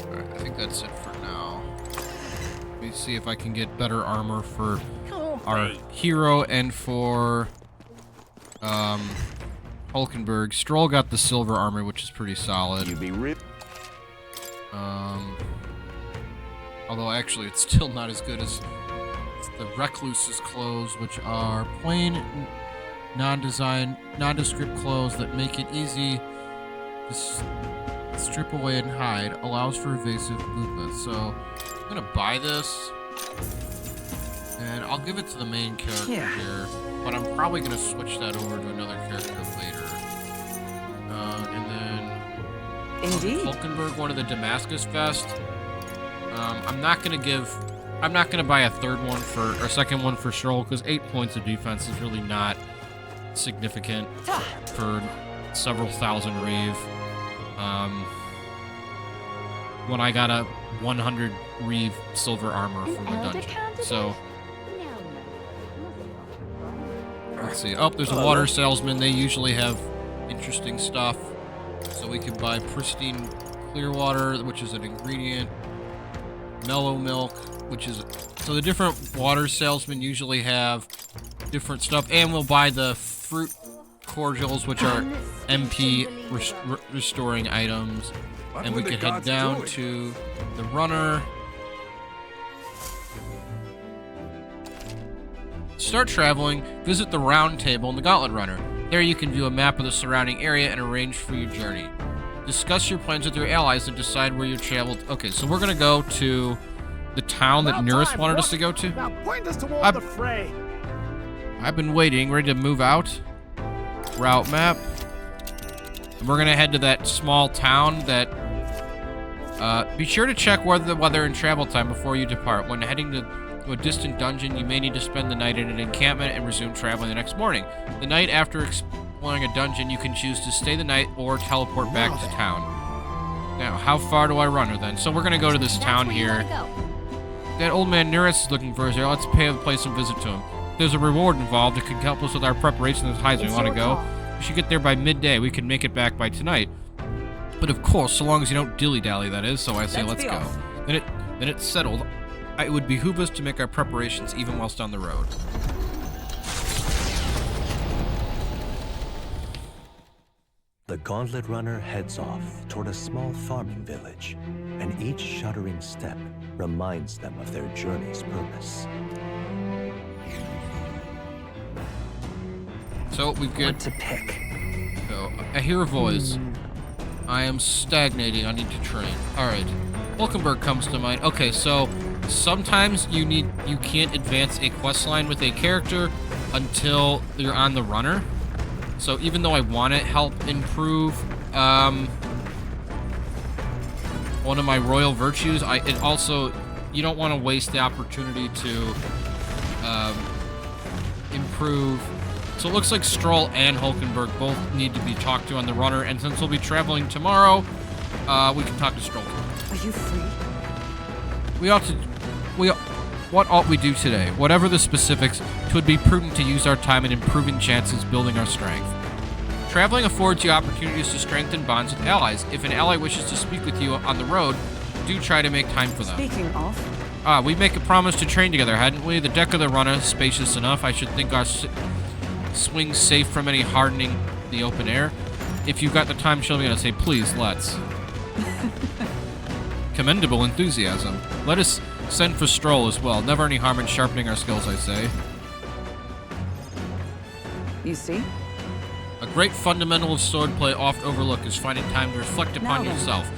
Alright, I think that's it for now. Let me see if I can get better armor for our hero and for Hulkenberg. Stroll got the silver armor, which is pretty solid. You be ripped. Although actually it's still not as good as the Recluse's clothes, which are plain, nondescript clothes that make it easy to strip away and hide, allows for evasive movement. So I'm gonna buy this, and I'll give it to the main character here, but I'm probably gonna switch that over to another character later. And then Indeed. Hulkenberg, one of the Damascus vest. I'm not gonna buy a second one for Stroll, because 8 points of defense is really not significant for several thousand Reeve. When I got a 100 Reeve silver armor from the dungeon. So, let's see. Oh, there's a water salesman. They usually have interesting stuff. So we can buy pristine clear water, which is an ingredient. Mellow milk, which is... So the different water salesmen usually have different stuff. And we'll buy the fruit cordials, which are MP restoring items. And we can head down to the runner. Start traveling, visit the round table in the Gauntlet Runner. There you can view a map of the surrounding area and arrange for your journey. Discuss your plans with your allies and decide where you traveled. Okay, so we're gonna go to the town that Nueras wanted us to go to. Now point us toward the fray. I've been waiting, ready to move out. Route map. And we're gonna head to that small town that... be sure to check the weather and travel time before you depart. When heading to a distant dungeon, you may need to spend the night in an encampment and resume traveling the next morning. The night after exploring a dungeon, you can choose to stay the night or teleport back to town. Now, how far do I run her then? So we're gonna go to this town here. That old man Nueras is looking for us here. Let's pay the place some visit to him. There's a reward involved that could help us with our preparations as Heismay. Want to go? We should get there by midday. We can make it back by tonight. But of course, so long as you don't dilly-dally, that is, so I say let's go. Then it's settled. It would behoove us to make our preparations even whilst on the road. The Gauntlet Runner heads off toward a small farming village, and each shuddering step reminds them of their journey's purpose. So we've got What to pick? So, I hear a voice. I am stagnating. I need to train. Alright. Hulkenberg comes to mind. Okay, so sometimes you can't advance a quest line with a character until you're on the runner. So even though I want to help improve one of my royal virtues, you don't want to waste the opportunity to improve. So it looks like Stroll and Hulkenberg both need to be talked to on the runner, and since we'll be traveling tomorrow, we can talk to Stroll. Are you free? What ought we do today? Whatever the specifics, 'twould be prudent to use our time in improving chances, building our strength. Traveling affords you opportunities to strengthen bonds with allies. If an ally wishes to speak with you on the road, do try to make time for them. Speaking of... We make a promise to train together, hadn't we? The deck of the runner is spacious enough. I should think our swings safe from any hardening the open air. If you've got the time, she'll be gonna say, please, let's. Commendable enthusiasm. Let us send for Stroll as well. Never any harm in sharpening our skills, I say. You see? A great fundamental of swordplay oft overlooked is finding time to reflect upon yourself.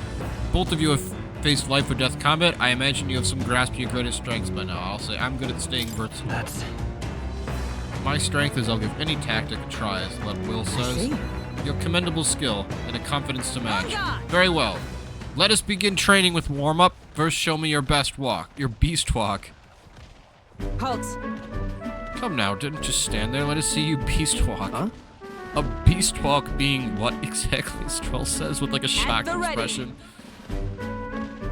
Both of you have faced life or death combat. I imagine you have some grasp of your greatest strengths by now. I'll say I'm good at staying versatile. My strength is I'll give any tactic a try, as Will says. Your commendable skill and a confidence to match. Very well. Let us begin training with warm-up. First, show me your best walk, your beast walk. Halt! Come now, didn't just stand there. Let us see you beast walk. Huh? A beast walk being what exactly? Stroll says with like a shocked expression.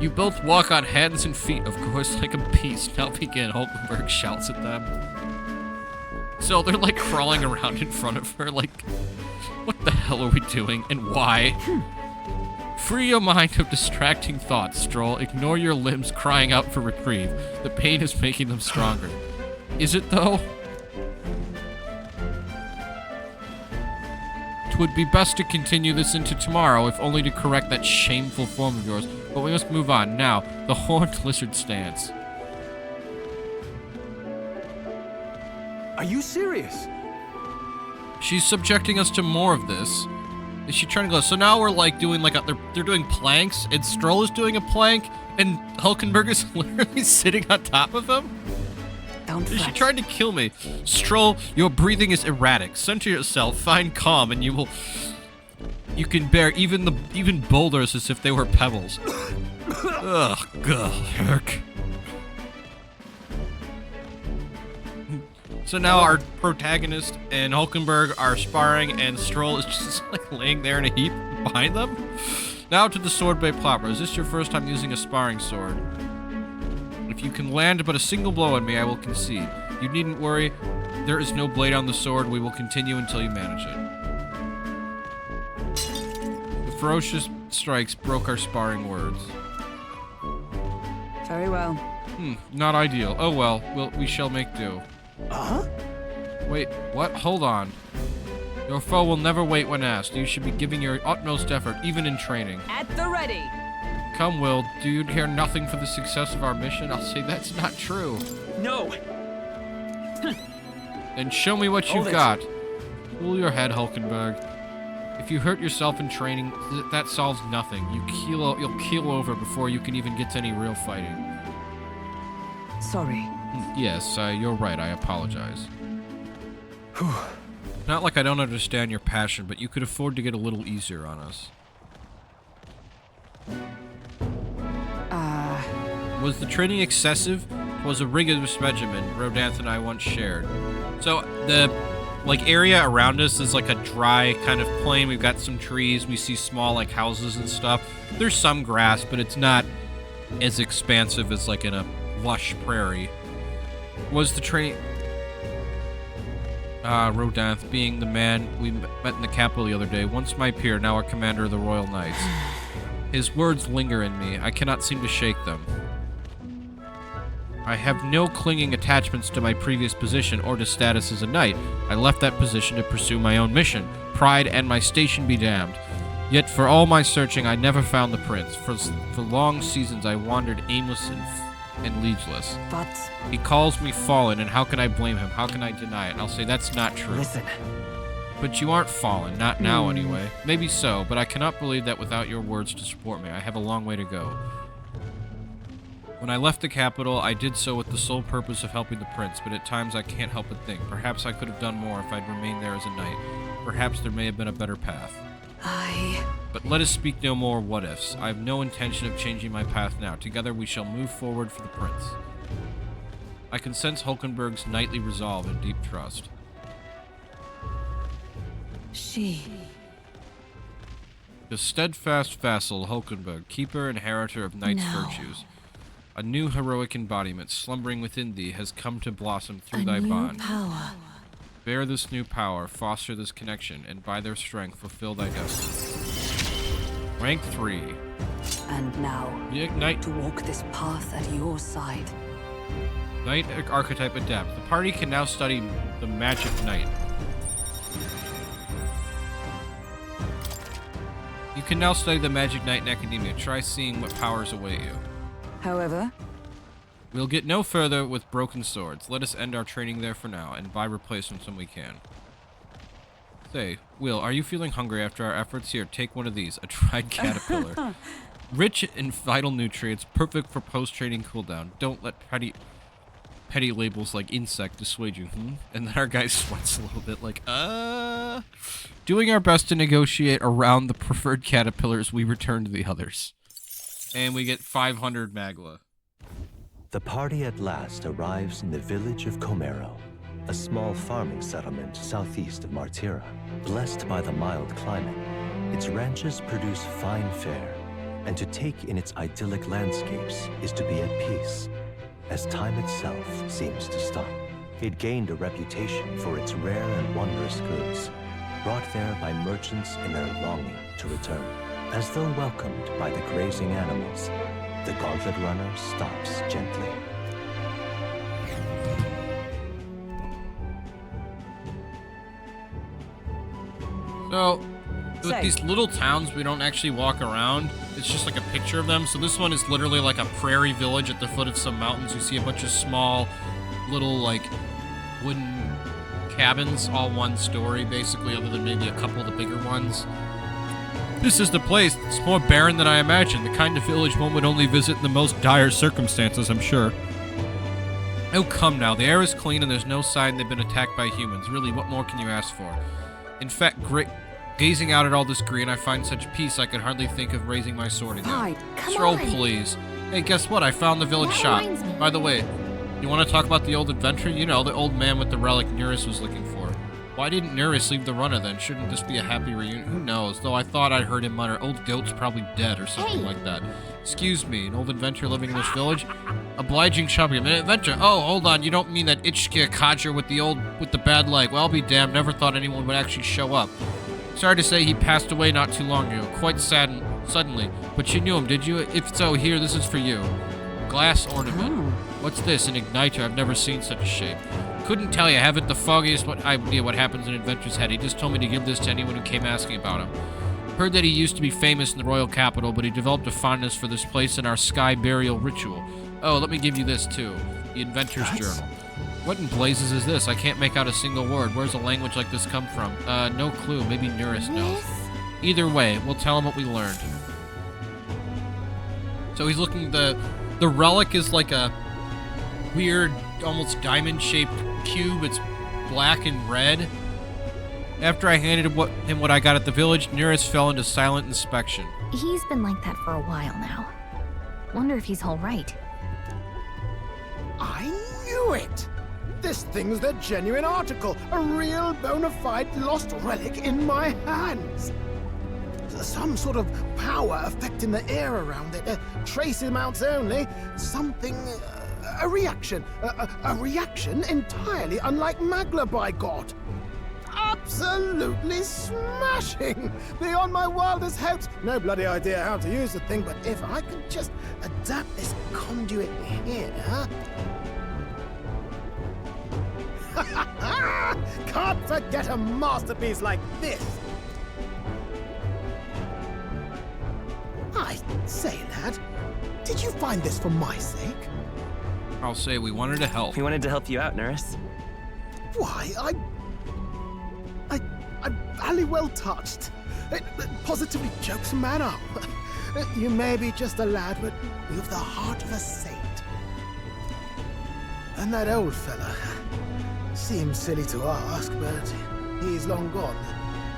You both walk on hands and feet, of course, like a beast. Now begin. Hulkenberg shouts at them. So they're like crawling around in front of her, like, what the hell are we doing and why? Free your mind of distracting thoughts, Stroll. Ignore your limbs crying out for reprieve. The pain is making them stronger. Is it, though? 'Twould be best to continue this into tomorrow, if only to correct that shameful form of yours. But we must move on. Now, the horned lizard stance. Are you serious? She's subjecting us to more of this. Is she trying to go? So now we're like doing like they're doing planks, and Stroll is doing a plank, and Hulkenberg is literally sitting on top of him? She tried to kill me. Stroll, your breathing is erratic. Center yourself, find calm, and you can bear even boulders as if they were pebbles. Ugh, Herc. So now our protagonist and Hulkenberg are sparring, and Stroll is just like laying there in a heap behind them. Now to the sword bay plopper. Is this your first time using a sparring sword? If you can land but a single blow on me, I will concede. You needn't worry. There is no blade on the sword. We will continue until you manage it. The ferocious strikes broke our sparring words. Very well. Not ideal. Oh well, we shall make do. Wait, what? Hold on. Your foe will never wait when asked. You should be giving your utmost effort, even in training. At the ready. Come, Will. Do you care nothing for the success of our mission? I'll say that's not true. No. Then show me what you've got. Cool your head, Hulkenberg. If you hurt yourself in training, that solves nothing. You'll keel over before you can even get to any real fighting. Sorry. Yes, you're right. I apologize. Not like I don't understand your passion, but you could afford to get a little easier on us. Was the training excessive? It was a rigorous regimen Rodanth and I once shared. So the area around us is like a dry kind of plain. We've got some trees. We see small like houses and stuff. There's some grass, but it's not as expansive as like in a lush prairie. Was the training... Rodanth, being the man we met in the capital the other day, once my peer, now a commander of the Royal Knights. His words linger in me. I cannot seem to shake them. I have no clinging attachments to my previous position or to status as a knight. I left that position to pursue my own mission. Pride and my station be damned. Yet for all my searching, I never found the prince. For long seasons, I wandered aimless and leageless. But he calls me fallen, and how can I blame him? How can I deny it? And I'll say that's not true. Listen. But you aren't fallen, not now anyway. Maybe so, but I cannot believe that without your words to support me. I have a long way to go. When I left the capital, I did so with the sole purpose of helping the prince, but at times I can't help but think, perhaps I could have done more if I'd remained there as a knight. Perhaps there may have been a better path. But let us speak no more what-ifs. I have no intention of changing my path now. Together we shall move forward for the prince. I can sense Hulkenberg's knightly resolve and deep trust. The steadfast vassal Hulkenberg, keeper and inheritor of knight's virtues. A new heroic embodiment slumbering within thee has come to blossom through thy bond. Bear this new power, foster this connection, and by their strength fulfill thy destiny. Rank 3. And now, Knight to walk this path at your side. Knight Archetype Adept. The party can now study the Magic Knight. You can now study the Magic Knight in Academia. Try seeing what powers await you. However, we'll get no further with broken swords. Let us end our training there for now, and buy replacements when we can. Say, Will, are you feeling hungry after our efforts? Here, take one of these, a dried caterpillar. Rich in vital nutrients, perfect for post-training cooldown. Don't let petty labels like insect dissuade you, And then our guy sweats a little bit like, Doing our best to negotiate around the preferred caterpillars, we return to the others. And we get 500 Magla. The party at last arrives in the village of Comero, a small farming settlement southeast of Martira. Blessed by the mild climate, its ranches produce fine fare, and to take in its idyllic landscapes is to be at peace, as time itself seems to stop. It gained a reputation for its rare and wondrous goods, brought there by merchants in their longing to return. As though welcomed by the grazing animals, the gauntlet runner stops gently. So, with these little towns, we don't actually walk around. It's just like a picture of them. So this one is literally like a prairie village at the foot of some mountains. You see a bunch of small, little, like, wooden cabins, all one story, basically, other than maybe a couple of the bigger ones. This is the place. It's more barren than I imagined. The kind of village one would only visit in the most dire circumstances, I'm sure. Oh, come now. The air is clean and there's no sign they've been attacked by humans. Really, what more can you ask for? In fact, gazing out at all this green, I find such peace I could hardly think of raising my sword again. Stroll, please. Hey, guess what? I found the village shop. By the way, you want to talk about the old adventurer? You know, the old man with the relic Nueras was looking for. Why didn't Nueras leave the runner then? Shouldn't this be a happy reunion? Who knows? Though I thought I heard him mutter, old goat's probably dead or something like that. Excuse me, an old adventurer living in this village? Obliging shopping. An adventure? Oh, hold on, you don't mean that Ichka codger with the bad leg. Well, I'll be damned, never thought anyone would actually show up. Sorry to say he passed away not too long ago. Quite sad suddenly. But you knew him, did you? If so, here, this is for you. Glass ornament. What's this? An igniter? I've never seen such a shape. Couldn't tell you, haven't the foggiest idea what happens in Adventure's head. He just told me to give this to anyone who came asking about him. Heard that he used to be famous in the royal capital, but he developed a fondness for this place in our sky burial ritual. Oh, let me give you this too. The Inventor's Journal. What in blazes is this? I can't make out a single word. Where's a language like this come from? No clue. Maybe Nueras knows. Either way, we'll tell him what we learned. So he's looking, the relic is like a weird, almost diamond-shaped cube. It's black and red. After I handed him what I got at the village, Nueras fell into silent inspection. He's been like that for a while now. Wonder if he's all right. I knew it! This thing's the genuine article, a real bona fide lost relic in my hands. Some sort of power affecting the air around it, trace amounts only, something, a reaction. A reaction entirely unlike Magla, by God. absolutely smashing! Beyond my wildest hopes. No bloody idea how to use the thing, but if I could just adapt this conduit here... Can't forget a masterpiece like this! I say, lad, did you find this for my sake? I'll say we wanted to help. We wanted to help you out, Nueras. Why, I'm very well touched. It positively jokes a man up. You may be just a lad, but you've the heart of a saint. And that old fella, seems silly to ask, but he's long gone,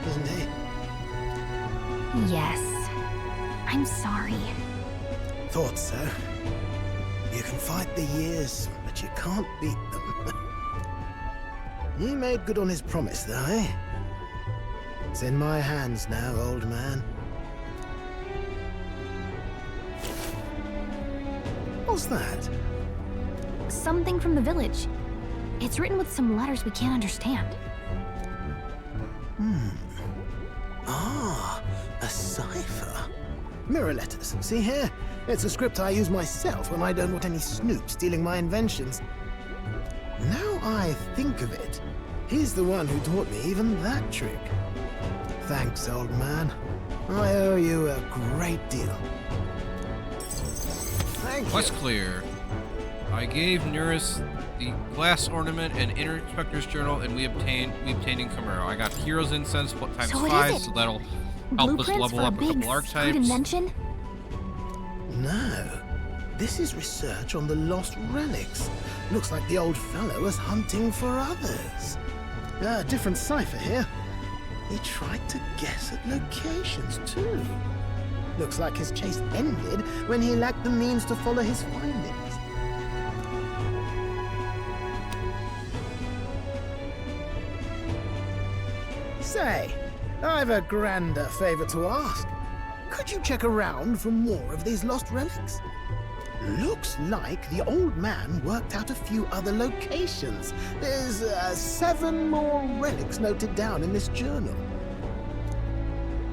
isn't he? Yes. I'm sorry. Thought so. You can fight the years, but you can't beat them. He made good on his promise, though, eh? It's in my hands now, old man. What's that? Something from the village. It's written with some letters we can't understand. Ah, a cipher. Mirror letters, see here? It's a script I use myself when I don't want any snoop stealing my inventions. Now I think of it, he's the one who taught me even that trick. Thanks, old man. I owe you a great deal. Thank Quest you. clear. I gave Nueras the glass ornament and inner inspector's journal, and we obtained in Camaro. I got hero's incense times So what 5, is it? so that'll help us Blueprints level for a up a big couple secret archetypes. invention? No. This is research on the lost relics. Looks like the old fellow was hunting for others. Different cipher here. He tried to guess at locations, too. Looks like his chase ended when he lacked the means to follow his findings. Say, I've a grander favor to ask. Could you check around for more of these lost relics? Looks like the old man worked out a few other locations. There's 7 more relics noted down in this journal.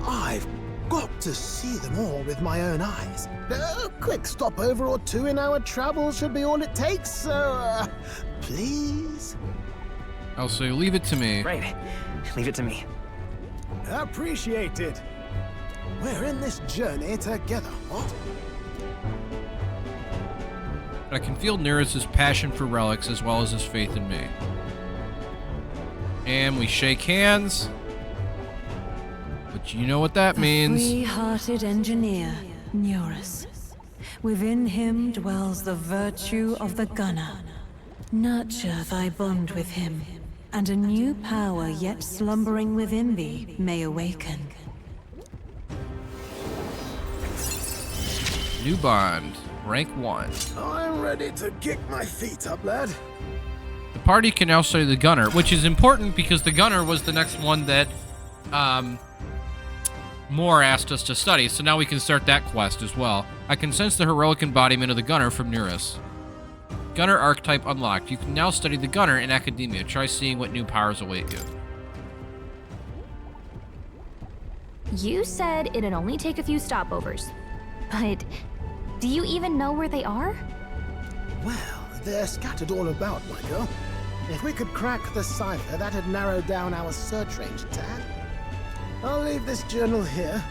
I've got to see them all with my own eyes. A quick stopover or 2 in our travels should be all it takes, so please? I'll say leave it to me. Right. Leave it to me. Appreciated. We're in this journey together, what? I can feel Nueras' passion for relics as well as his faith in me. And we shake hands. But you know what that means. Free-hearted engineer, Nueras. Within him dwells the virtue of the gunner. Nurture thy bond with him, and a new power yet slumbering within thee may awaken. New bond. Rank 1. I'm ready to kick my feet up, lad. The party can now study the gunner, which is important because the gunner was the next one that Moore asked us to study, so now we can start that quest as well. I can sense the heroic embodiment of the gunner from Nueras. Gunner archetype unlocked. You can now study the gunner in academia. Try seeing what new powers await you. You said it'd only take a few stopovers. But do you even know where they are? Well, they're scattered all about, my girl. If we could crack the cipher, that'd narrow down our search range a tad. I'll leave this journal here.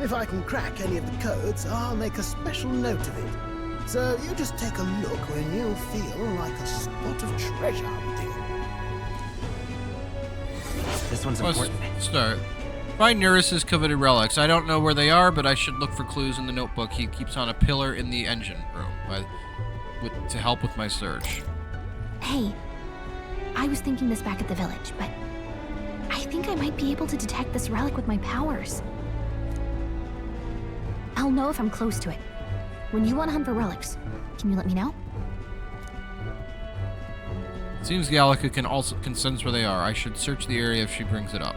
If I can crack any of the codes, I'll make a special note of it. So you just take a look when you feel like a spot of treasure hunting. This one's Let's important. start. Find Nueras' coveted relics. I don't know where they are, but I should look for clues in the notebook he keeps on a pillar in the engine room to help with my search. Hey, I was thinking this back at the village, but I think I might be able to detect this relic with my powers. I'll know if I'm close to it. When you want to hunt for relics, can you let me know? Seems Gallica can sense where they are. I should search the area if she brings it up.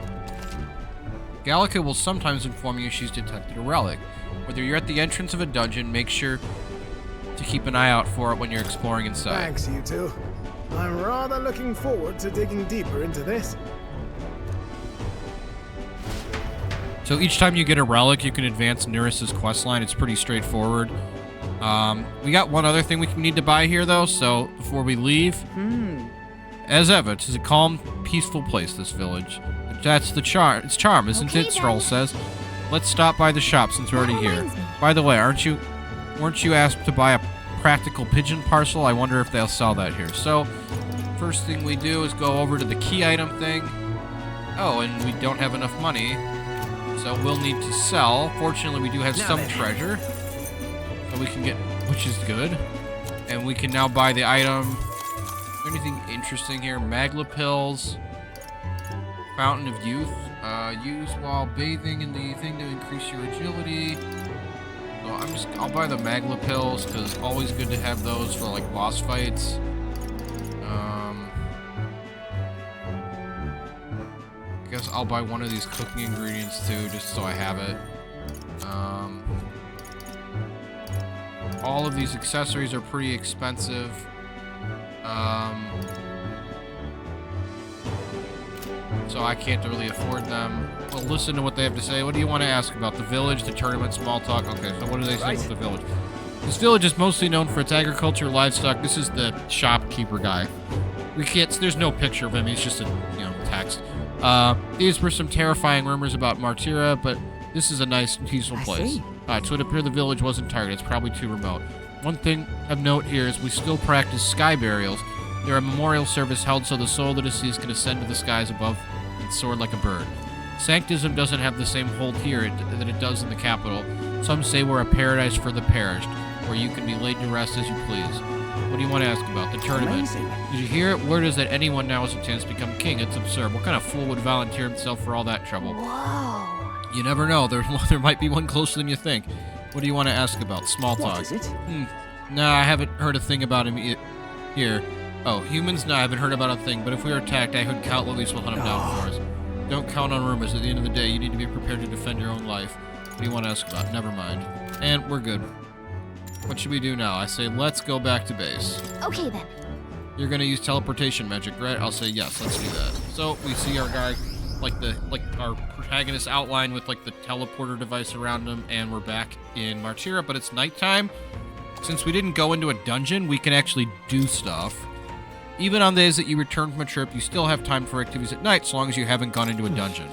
Gallica will sometimes inform you she's detected a relic. Whether you're at the entrance of a dungeon, make sure to keep an eye out for it when you're exploring inside. Thanks, you two. I'm rather looking forward to digging deeper into this. So each time you get a relic, you can advance Nueras' questline. It's pretty straightforward. We got one other thing we need to buy here, though, so before we leave. As ever, it's a calm, peaceful place, this village. That's the charm. It's charm, isn't it? Stroll says. Let's stop by the shop since we're already here. By the way, weren't you asked to buy a practical pigeon parcel? I wonder if they'll sell that here. So, first thing we do is go over to the key item thing. Oh, and we don't have enough money, so we'll need to sell. Fortunately, we do have some treasure, so we can get, which is good. And we can now buy the item. Anything interesting here? Magla pills. Fountain of Youth. Use while bathing in the thing to increase your agility. So I'll buy the Magla pills, because always good to have those for like boss fights. I guess I'll buy one of these cooking ingredients too, just so I have it. All of these accessories are pretty expensive. So I can't really afford them. Well, listen to what they have to say. What do you want to ask about? The village, the tournament, small talk? Okay, so what do they say about the village? This village is mostly known for its agriculture, livestock. This is the shopkeeper guy. We can't, there's no picture of him. He's just a, text. These were some terrifying rumors about Martira, but this is a nice and peaceful place. Alright, so it appeared the village wasn't targeted. It's probably too remote. One thing of note here is we still practice sky burials. There are memorial service held so the soul of the deceased can ascend to the skies above and soar like a bird. Sanctism doesn't have the same hold here that it does in the capital. Some say we're a paradise for the perished, where you can be laid to rest as you please. What do you want to ask about? The tournament. Amazing. Did you hear it? Word is that anyone now has a chance to become king. It's absurd. What kind of fool would volunteer himself for all that trouble? Whoa. You never know. There might be one closer than you think. What do you want to ask about? Small talk. What is it? No, I haven't heard a thing about him here. Oh, humans? No, I haven't heard about a thing. But if we are attacked, I heard Count Luis will hunt him down for us. Don't count on rumors. At the end of the day, you need to be prepared to defend your own life. What do you want to ask about? Never mind. And we're good. What should we do now? I say, let's go back to base. Okay, then. You're going to use teleportation magic, right? I'll say, yes, let's do that. So, we see our guy, like our protagonist outline with, the teleporter device around him, and we're back in Martira, but it's nighttime. Since we didn't go into a dungeon, we can actually do stuff. Even on days that you return from a trip, you still have time for activities at night, so long as you haven't gone into a dungeon.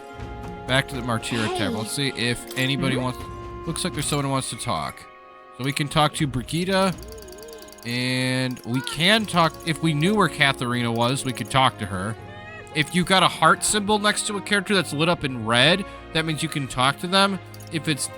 Back to the Martira Tavern. Let's see if anybody wants... Looks like there's someone who wants to talk. So we can talk to Brigitte, and we can talk... If we knew where Katharina was, we could talk to her. If you got a heart symbol next to a character that's lit up in red, that means you can talk to them. If it's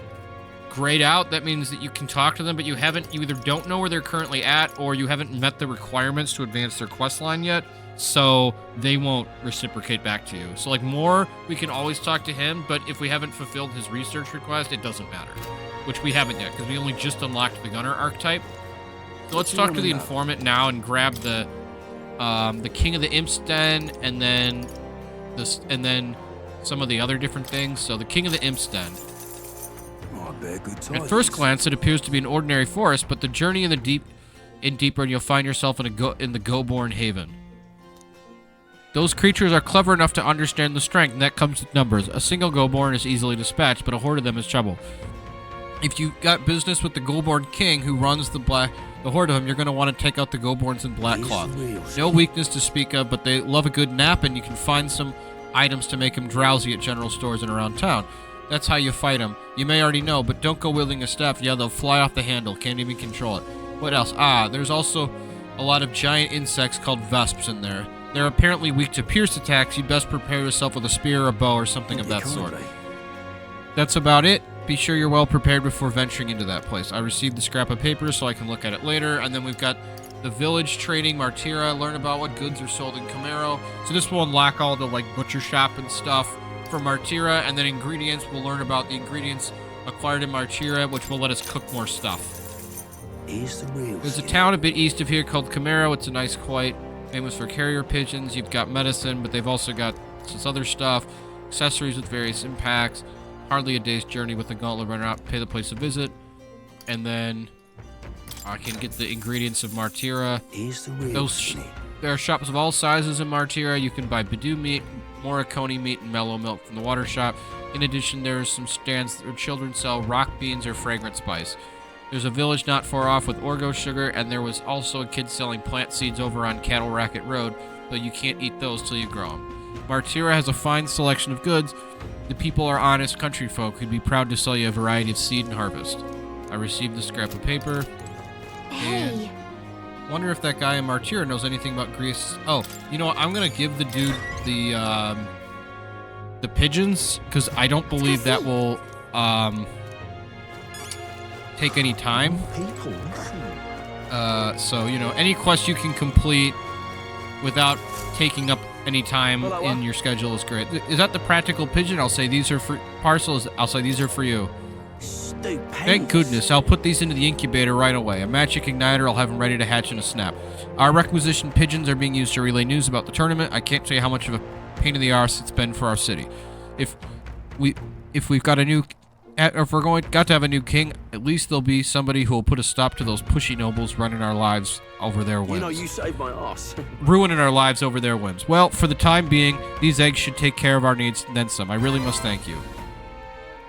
grayed out, that means that you can talk to them, but you either don't know where they're currently at, or you haven't met the requirements to advance their quest line yet, so they won't reciprocate back to you. So Moore, we can always talk to him, but if we haven't fulfilled his research request, it doesn't matter. Which we haven't yet, because we only just unlocked the Gunner archetype. So let's talk to the informant now and grab the King of the Imp's Den, and then some of the other different things. So the King of the Imp's Den. At first glance, it appears to be an ordinary forest, but the journey in deeper, and you'll find yourself in the Go-born Haven. Those creatures are clever enough to understand the strength, and that comes with numbers. A single Go-born is easily dispatched, but a horde of them is trouble. If you got business with the Go-born King who runs the horde of them, you're going to want to take out the Go-borns in black cloth. No weakness to speak of, but they love a good nap, and you can find some items to make them drowsy at general stores and around town. That's how you fight them. You may already know, but don't go wielding a staff. Yeah, they'll fly off the handle. Can't even control it. What else? There's also a lot of giant insects called vesps in there. They're apparently weak to pierced attacks. You'd best prepare yourself with a spear or a bow or something of that sort. That's about it. Be sure you're well prepared before venturing into that place. I received the scrap of paper so I can look at it later. And then we've got the village trading Martira. Learn about what goods are sold in Camaro. So this will unlock all the butcher shop and stuff for Martira, and then ingredients. We'll learn about the ingredients acquired in Martira, which will let us cook more stuff. There's a town a bit east of here called Camaro. It's a nice, quiet, famous for carrier pigeons. You've got medicine, but they've also got this other stuff, accessories with various impacts. Hardly a day's journey with the gauntlet runner out. Pay the place a visit, and then I can get the ingredients of Martira. There are shops of all sizes in Martira. You can buy Bidou meat, Morricone meat, and mellow milk from the water shop. In addition, there are some stands where children sell rock beans or fragrant spice. There's a village not far off with Orgo sugar, and there was also a kid selling plant seeds over on Cattle Racket Road, but you can't eat those till you grow them. Martira has a fine selection of goods. The people are honest country folk who'd be proud to sell you a variety of seed and harvest. I received the scrap of paper. Hey. Wonder if that guy in Martira knows anything about Greece. Oh, you know what? I'm gonna give the dude the pigeons, because I don't believe that will take any time. So, you know, any quest you can complete without taking up any time in your schedule is great. Is that the practical pigeon? I'll say these are for parcels. I'll say these are for you. Stupid. Thank goodness. I'll put these into the incubator right away. A magic igniter, I'll have them ready to hatch in a snap. Our requisitioned pigeons are being used to relay news about the tournament. I can't tell you how much of a pain in the arse it's been for our city. If we've got a new... If we're got to have a new king, at least there'll be somebody who will put a stop to those pushy nobles running our lives over their whims. You know, you saved my ass. Ruining our lives over their whims. Well, for the time being, these eggs should take care of our needs and then some. I really must thank you.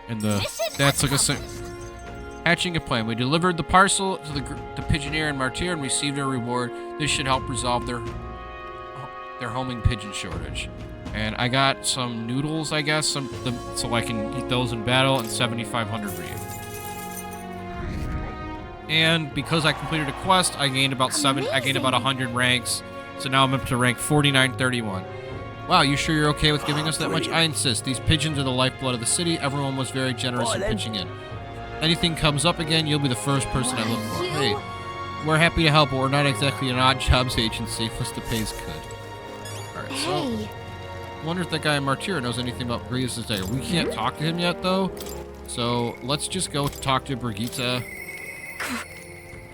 And that's like a... Hatching a plan. We delivered the parcel to the pigeoneer in Martira and received a reward. This should help resolve their homing pigeon shortage. And I got some noodles, I guess, so I can eat those in battle, and 7,500 reef. And because I completed a quest, I gained about 100 ranks. So now I'm up to rank 4931. Wow, you sure you're okay with giving us that much? I insist. These pigeons are the lifeblood of the city. Everyone was very generous in pitching in. Anything comes up again, you'll be the first person I look for. Hey, we're happy to help, but we're not exactly an odd jobs agency, plus the pay's good. Alright, so... wonder if that guy in Martira knows anything about Brigitta's dagger. We can't talk to him yet, though. So, let's just go talk to Brigitta.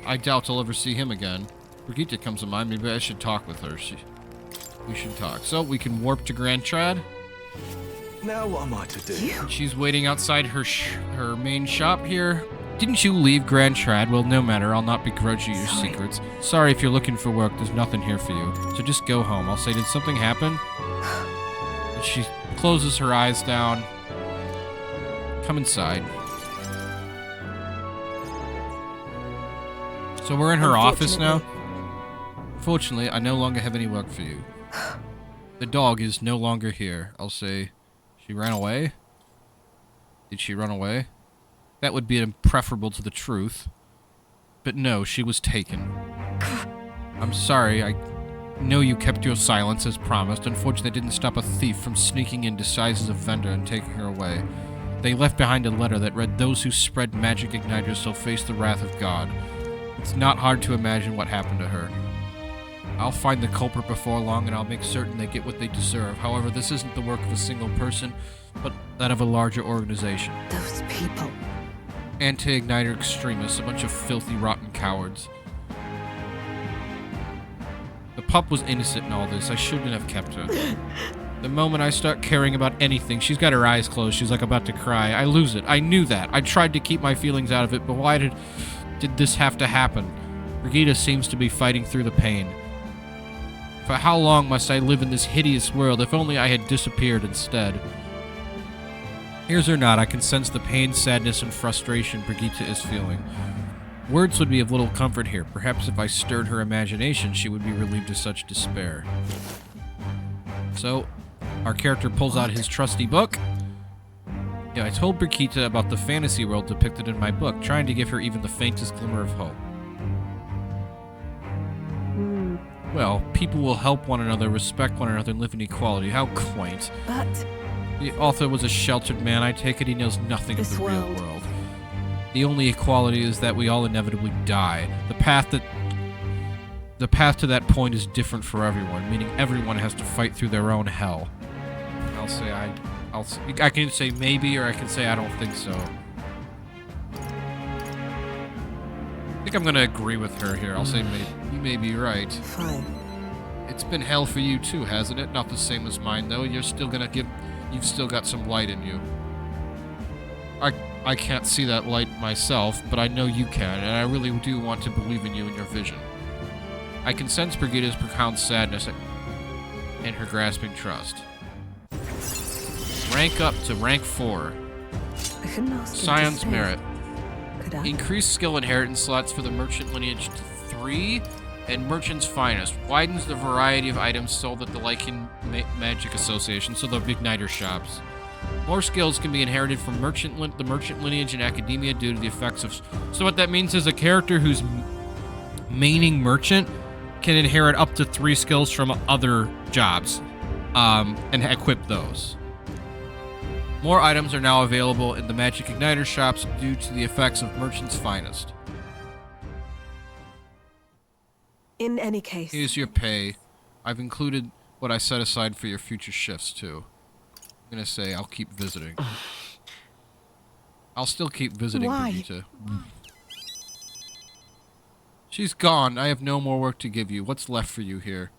I doubt I'll ever see him again. Brigitta comes to mind. Maybe I should talk with her. We should talk. So, we can warp to Gran Trad. Now what am I to do? She's waiting outside her main shop here. Didn't you leave Gran Trad? Well, no matter. I'll not begrudge you your secrets. Sorry if you're looking for work. There's nothing here for you. So just go home. I'll say, did something happen? And she closes her eyes down. Come inside. So we're in her office now. Fortunately, I no longer have any work for you. The dog is no longer here. I'll say... She ran away? Did she run away? That would be preferable to the truth. But no, she was taken. I'm sorry, I know you kept your silence as promised. Unfortunately, that didn't stop a thief from sneaking in disguised as a vendor and taking her away. They left behind a letter that read, "Those who spread magic igniters shall face the wrath of God." It's not hard to imagine what happened to her. I'll find the culprit before long, and I'll make certain they get what they deserve. However, this isn't the work of a single person, but that of a larger organization. Those people. Anti-igniter extremists, a bunch of filthy, rotten cowards. The pup was innocent in all this. I shouldn't have kept her. The moment I start caring about anything, she's got her eyes closed. She's like about to cry. I lose it. I knew that. I tried to keep my feelings out of it, but why did this have to happen? Brigitta seems to be fighting through the pain. For how long must I live in this hideous world? If only I had disappeared instead. Here's or not, I can sense the pain, sadness, and frustration Brigitta is feeling. Words would be of little comfort here. Perhaps if I stirred her imagination, she would be relieved of such despair. So, our character pulls out his trusty book. Yeah, I told Brigitta about the fantasy world depicted in my book, trying to give her even the faintest glimmer of hope. Well, people will help one another, respect one another, and live in equality. How quaint. But... The author was a sheltered man. I take it he knows nothing of the real world. The only equality is that we all inevitably die. The path to that point is different for everyone, meaning everyone has to fight through their own hell. I'll say I can say maybe, or I can say I don't think so. I think I'm gonna agree with her here. I'll say maybe. You may be right. Fine. It's been hell for you too, hasn't it? Not the same as mine, though. You've still got some light in you. I can't see that light myself, but I know you can, and I really do want to believe in you and your vision. I can sense Brigitta's profound sadness and her grasping trust. Rank up to rank 4. I couldn't ask him to Scion's stay. Merit. Could I? Increased skill inheritance slots for the merchant lineage to 3, and Merchant's Finest. Widens the variety of items sold at the Lycan Magic Association, so the Igniter shops. More skills can be inherited from the merchant lineage in academia due to the effects of... So what that means is a character who's maining merchant can inherit up to 3 skills from other jobs, and equip those. More items are now available in the Magic Igniter shops due to the effects of Merchant's Finest. In any case... Here's your pay. I've included what I set aside for your future shifts, too. I'm gonna say I'll keep visiting. I'll still keep visiting Brigitte. She's gone. I have no more work to give you. What's left for you here?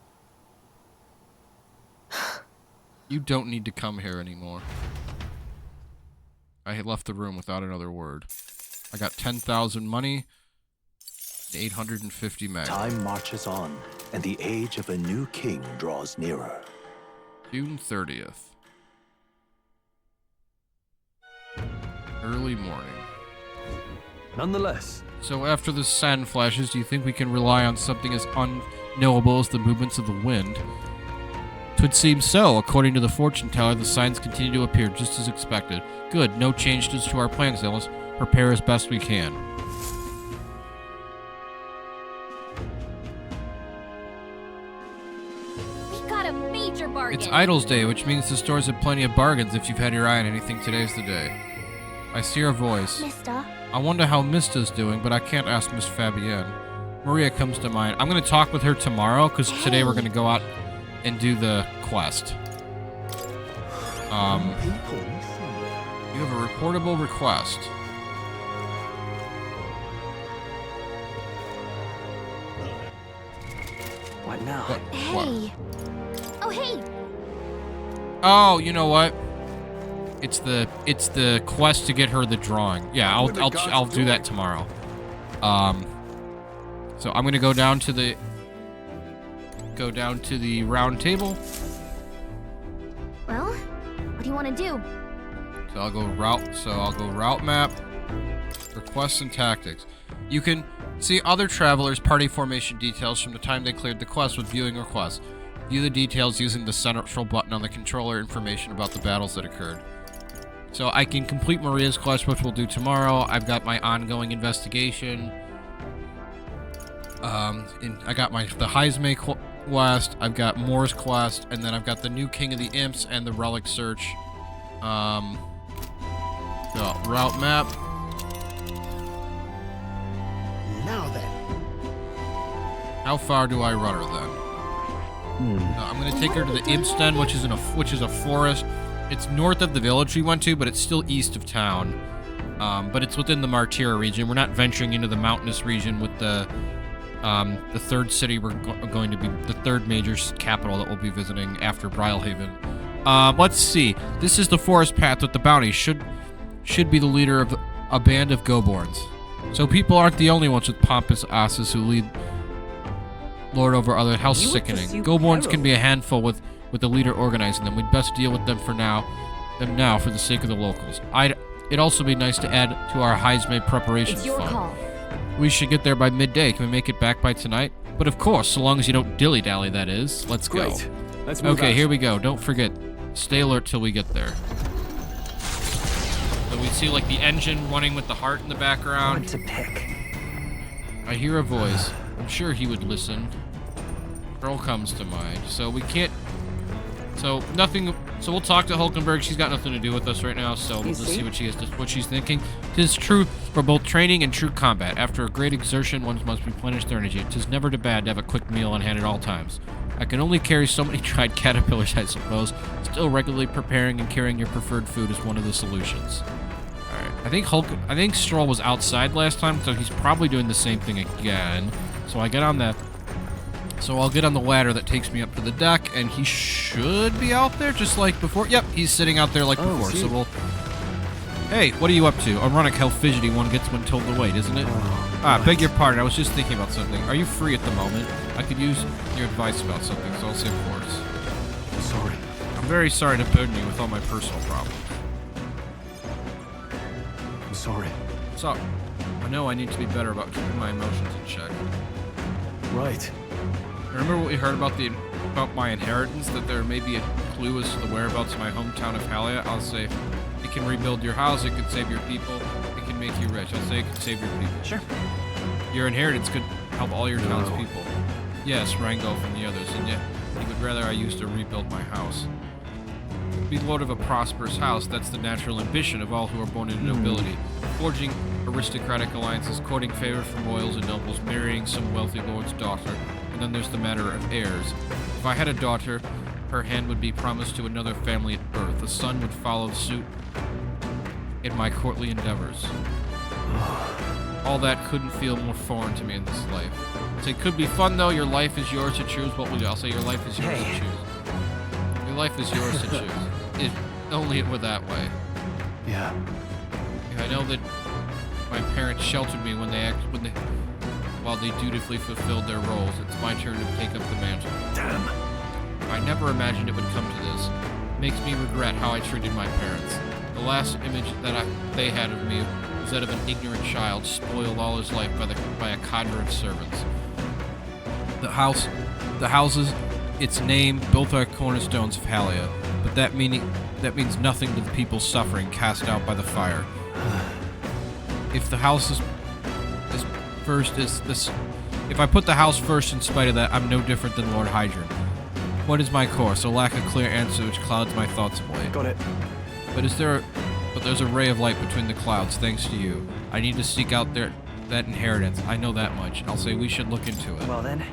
You don't need to come here anymore. I had left the room without another word. I got 10,000 money, 850 mag. Time marches on, and the age of a new king draws nearer. June 30th. Early morning. Nonetheless. So after the sand flashes, do you think we can rely on something as unknowable as the movements of the wind? Twould seem so. According to the fortune teller, the signs continue to appear just as expected. Good. No changes to our plans, Ellis. Prepare as best we can. We got a major bargain. It's Idles Day, which means the stores have plenty of bargains if you've had your eye on anything. Today's the day. I see her voice. Mister. I wonder how Mista's doing, but I can't ask Miss Fabienne. Maria comes to mind. I'm going to talk with her tomorrow, because today we're going to go out and do the quest. You have a reportable request. What now? Hey. Oh, hey. Oh, you know what? It's the quest to get her the drawing. Yeah, I'll do that tomorrow. So I'm gonna go down to the round table. Well, what do you want to do? So I'll go route map, requests and tactics. You can see other travelers' party formation details from the time they cleared the quest with viewing requests. View the details using the central button on the controller. Information about the battles that occurred. So I can complete Maria's quest, which we'll do tomorrow. I've got my ongoing investigation. I got the Heismay quest. I've got Moore's quest, and then I've got the new King of the Imps and the Relic Search. Route map. Now then. How far do I run her then? I'm gonna take her to the Imp's Den, which is a forest. It's north of the village we went to, but it's still east of town. But it's within the Martira region. We're not venturing into the mountainous region with the third city we're going to be, the third major capital that we'll be visiting after Brylehaven. Let's see. This is the forest path with the bounty. Should be the leader of a band of Goborns. So people aren't the only ones with pompous asses who lead lord over other. How sickening. Goborns can be a handful with the leader organizing them. We'd best deal with them for now for the sake of the locals. It'd also be nice to add to our Heismay preparations fund. Call. We should get there by midday. Can we make it back by tonight? But of course, so long as you don't dilly-dally, that is. Let's go. Great. Let's move Okay, out. here we go. Don't forget, stay alert till we get there. So we see like the engine running with the heart in the background. What to pick? I hear a voice. I'm sure he would listen. Earl comes to mind. So we can't... So nothing... So we'll talk to Hulkenberg. She's got nothing to do with us right now, so we'll just see what she's thinking. 'Tis true for both training and true combat. After a great exertion, one must replenish their energy. 'Tis never too bad to have a quick meal on hand at all times. I can only carry so many dried caterpillars, I suppose. Still, regularly preparing and carrying your preferred food is one of the solutions. Alright, I think Stroll was outside last time, so he's probably doing the same thing again. So I'll get on the ladder that takes me up to the deck, and he should be out there just like before. Yep, he's sitting out there like before. So we'll... Hey, what are you up to? Ironic how fidgety one gets when told to wait, isn't it? Beg your pardon, I was just thinking about something. Are you free at the moment? I could use your advice about something, so I'll say of course. Sorry. I'm very sorry to burden you with all my personal problems. I'm sorry. So, I know I need to be better about keeping my emotions in check. Right. Remember what we heard about my inheritance? That there may be a clue as to the whereabouts of my hometown of Halia? I'll say, it can rebuild your house, it can save your people, it can make you rich. I'll say it can save your people. Sure. Your inheritance could help all your townspeople. Yes, Rangolf and the others, and yet he would rather I used to rebuild my house. Be lord of a prosperous house, that's the natural ambition of all who are born into nobility. Forging aristocratic alliances, courting favor from royals and nobles, marrying some wealthy lord's daughter, and then there's the matter of heirs. If I had a daughter, her hand would be promised to another family at birth. A son would follow suit in my courtly endeavors. All that couldn't feel more foreign to me in this life. So it could be fun though, your life is yours to choose. What will you? I'll say your life is yours to choose. Your life is yours to choose. If only it were that way. Yeah. I know that my parents sheltered me while they dutifully fulfilled their roles. It's my turn to take up the mantle. Damn. I never imagined it would come to this. Makes me regret how I treated my parents. The last image that they had of me was that of an ignorant child spoiled all his life by a cadre of servants. The houses, its name, both are cornerstones of Halia, but that means nothing to the people suffering cast out by the fire. If the house is if I put the house first in spite of that, I'm no different than Lord Hydron. What is my course? A lack of clear answer which clouds my thoughts away. Got it. But there's a ray of light between the clouds, thanks to you. I need to seek out that inheritance. I know that much. I'll say we should look into it. Well then.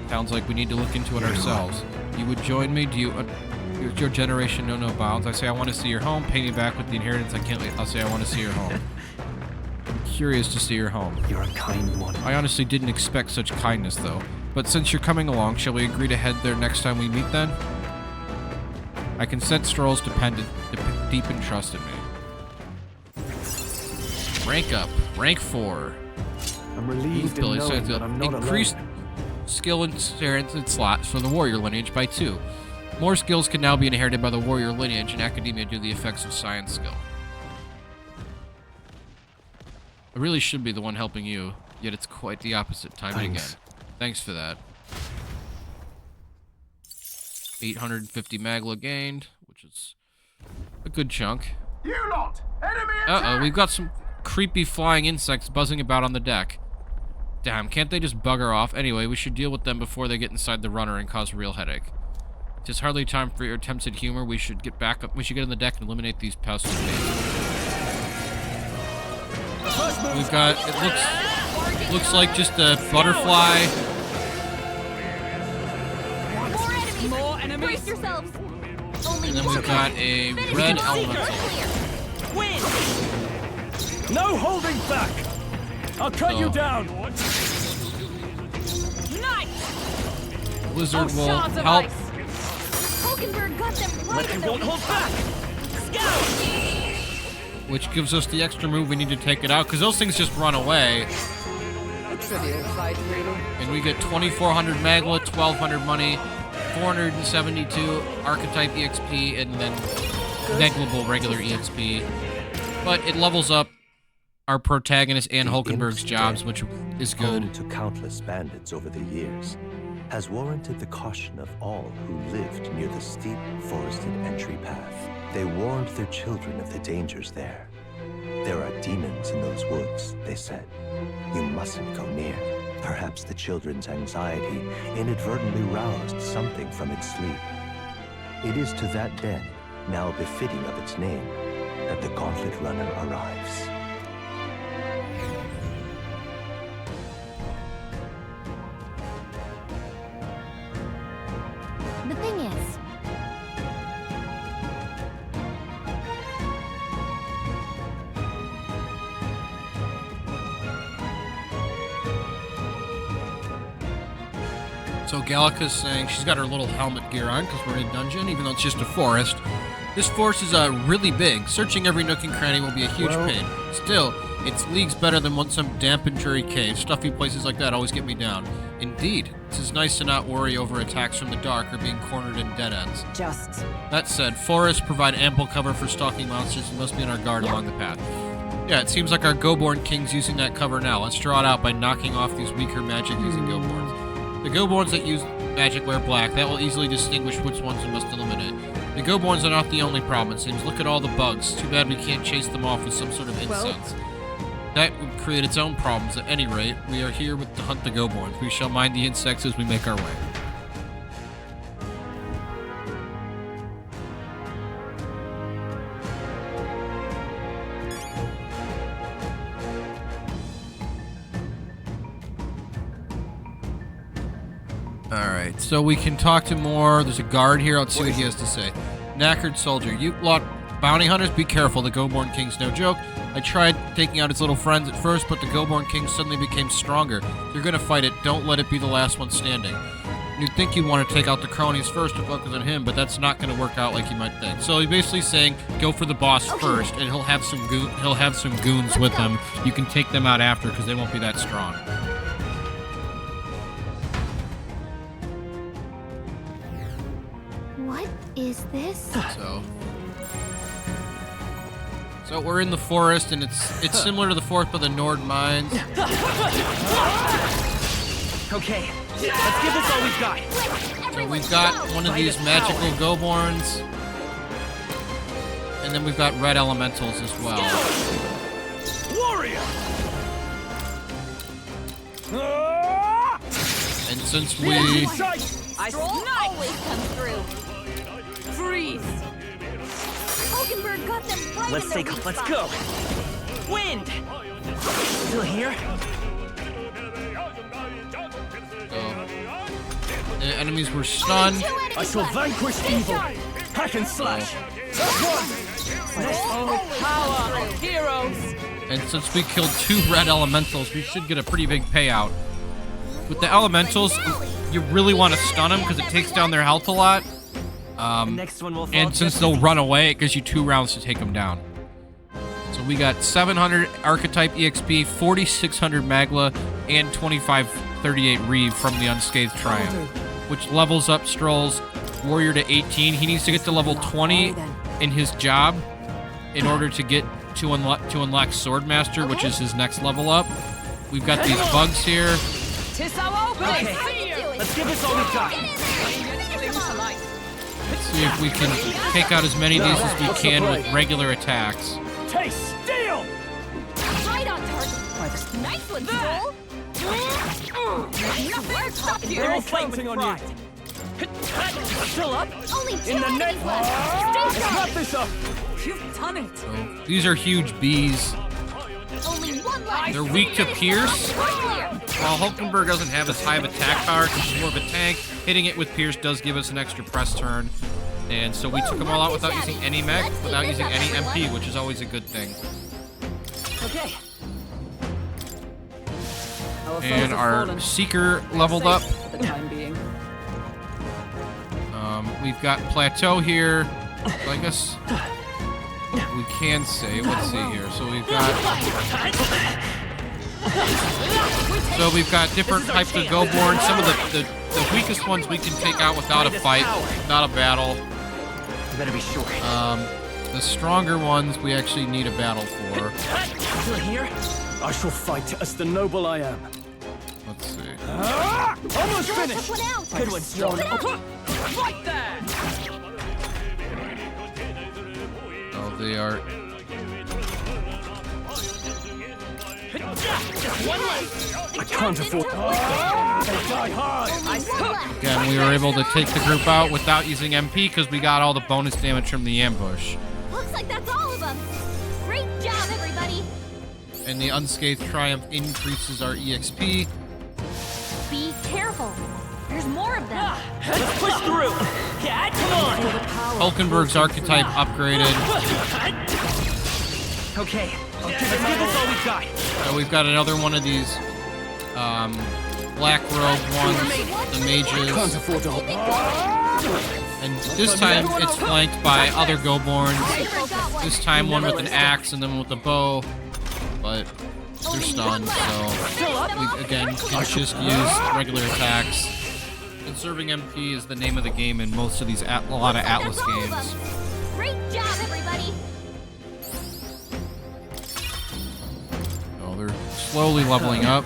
Sounds like we need to look into it ourselves. You would join me? Do you? Your generation know no bounds. I say I want to see your home. Pay me back with the inheritance. I can't wait. I'll say I want to see your home. I'm curious to see your home. You're a kind one. I honestly didn't expect such kindness, though. But since you're coming along, shall we agree to head there next time we meet, then? I can sense Stroll's deepened trust in me. Rank up. Rank 4. I'm relieved to know that I'm not increased alone. Skill and slots for the warrior lineage by 2. More skills can now be inherited by the warrior lineage in academia due to the effects of science skill. I really should be the one helping you, yet it's quite the opposite time and again. Thanks for that. 850 magla gained, which is a good chunk. You lot! Enemy attack! Uh-oh, we've got some creepy flying insects buzzing about on the deck. Damn, can't they just bugger off? Anyway, we should deal with them before they get inside the runner and cause a real headache. It's hardly time for your attempts at humor. We should get back up. We should get on the deck and eliminate these pests. We've got, it looks like just a butterfly. More enemies! Brace yourselves! And then we've got a red elemental. Win! No holding back! I'll cut you down! Blizzard will help. Hulkenberg got them right in the hold back! Which gives us the extra move we need to take it out, because those things just run away. And we get 2,400 magla, 1,200 money, 472 archetype EXP, and then negligible regular EXP. But it levels up our protagonist and Hulkenberg's jobs, which is good. Home to countless bandits over the years, has warranted the caution of all who lived near the steep, forested entry path. They warned their children of the dangers there. There are demons in those woods, they said. You mustn't go near. Perhaps the children's anxiety inadvertently roused something from its sleep. It is to that den, now befitting of its name, that the Gauntlet Runner arrives. The thing is, so Gallica's saying she's got her little helmet gear on because we're in a dungeon, even though it's just a forest. This forest is really big. Searching every nook and cranny will be a huge pain. Still, It's leagues better than some damp and dreary cave. Stuffy places like that always get me down. Indeed, it is nice to not worry over attacks from the dark or being cornered in dead ends. Just... That said, forests provide ample cover for stalking monsters and must be on our guard along the path. Yeah, it seems like our Goborn King's using that cover now. Let's draw it out by knocking off these weaker magic-using Goborns. The Goborns that use magic wear black. That will easily distinguish which ones we must eliminate. The Goborns are not the only problem, it seems. Look at all the bugs. Too bad we can't chase them off with some sort of incense. That would create its own problems. At any rate, we are here to hunt the Goborns. We shall mind the insects as we make our way. Alright, so we can talk to more. There's a guard here. Let's see what he has to say. Knackered soldier. You lot bounty hunters, be careful. The Goborn King's no joke. I tried taking out his little friends at first, but the Goborn King suddenly became stronger. You're gonna fight it. Don't let it be the last one standing. You'd think you'd want to take out the cronies first to focus on him, but that's not gonna work out like you might think. So he's basically saying, go for the boss first, and he'll have some goons with him. You can take them out after, because they won't be that strong. What is this? So we're in the forest, and it's similar to the forest by the Nord mines. Okay, let's give this all we've got. So we've got one of these magical Goborns, and then we've got red elementals as well. Warrior. And since we always comes through. Freeze! Hulkenberg got them right Let's in their take off. weak Let's spot. go. Wind. Still here? the enemies were stunned. I shall vanquish evil. Hack and slash. Power of heroes! And since we killed 2 red elementals, we should get a pretty big payout. With the elementals, you really want to stun them because it takes down their health a lot. And since they'll run away, it gives you 2 rounds to take them down. So we got 700 Archetype EXP, 4600 Magla, and 2538 Reeve from the Unscathed Triumph, which levels up Stroll's Warrior to 18. He needs to get to level 20 in his job in order to get to unlock Swordmaster, which is his next level up. We've got these bugs here. Okay, let's give this all we've got. Let's see if we can take out as many of these as we can with regular attacks. Taste steel. Right on target. Nice one, Soul. They're all counting on you. Still up? Only 2 In the net. enemies left. Stay Wrap strong. this up. You've done it! So these are huge bees. Only 1 left. They're weak to Pierce. Clear. While Hulkenberg doesn't have as high of attack power because he's more of a tank, hitting it with Pierce does give us an extra press turn. And so we took them all out without using any mech, without using any MP, which is always a good thing. Okay. And our Seeker leveled up. For the time being. We've got Plateau here. So I guess we can save. Let's see here. So we've got different types of Goborn. Some of the weakest ones we can take out without a fight, not a battle. You better be sure. The stronger ones we actually need a battle for. Still here? I shall fight as the noble I am. Let's see. Almost finished. Took one out. Good one, Stone. Right there! Oh, they are. Just one left. I can't afford. They die hard. Again, we were able to take the group out without using MP because we got all the bonus damage from the ambush. Looks like that's all of them. Great job, everybody. And the Unscathed Triumph increases our EXP. Be careful. There's more of them. Let's push through. Yeah, come on. Hulkenberg's archetype upgraded. Okay, let's give this all we've got. So we've got another one of these black robe ones, the mages. Can't afford to. And this time it's flanked by other Goborns. This time one with an axe and then with a bow. but they're stunned, so we again can just use regular attacks. Conserving MP is the name of the game in most of these a lot of Atlus games. Great job, everybody! Oh, they're slowly leveling up.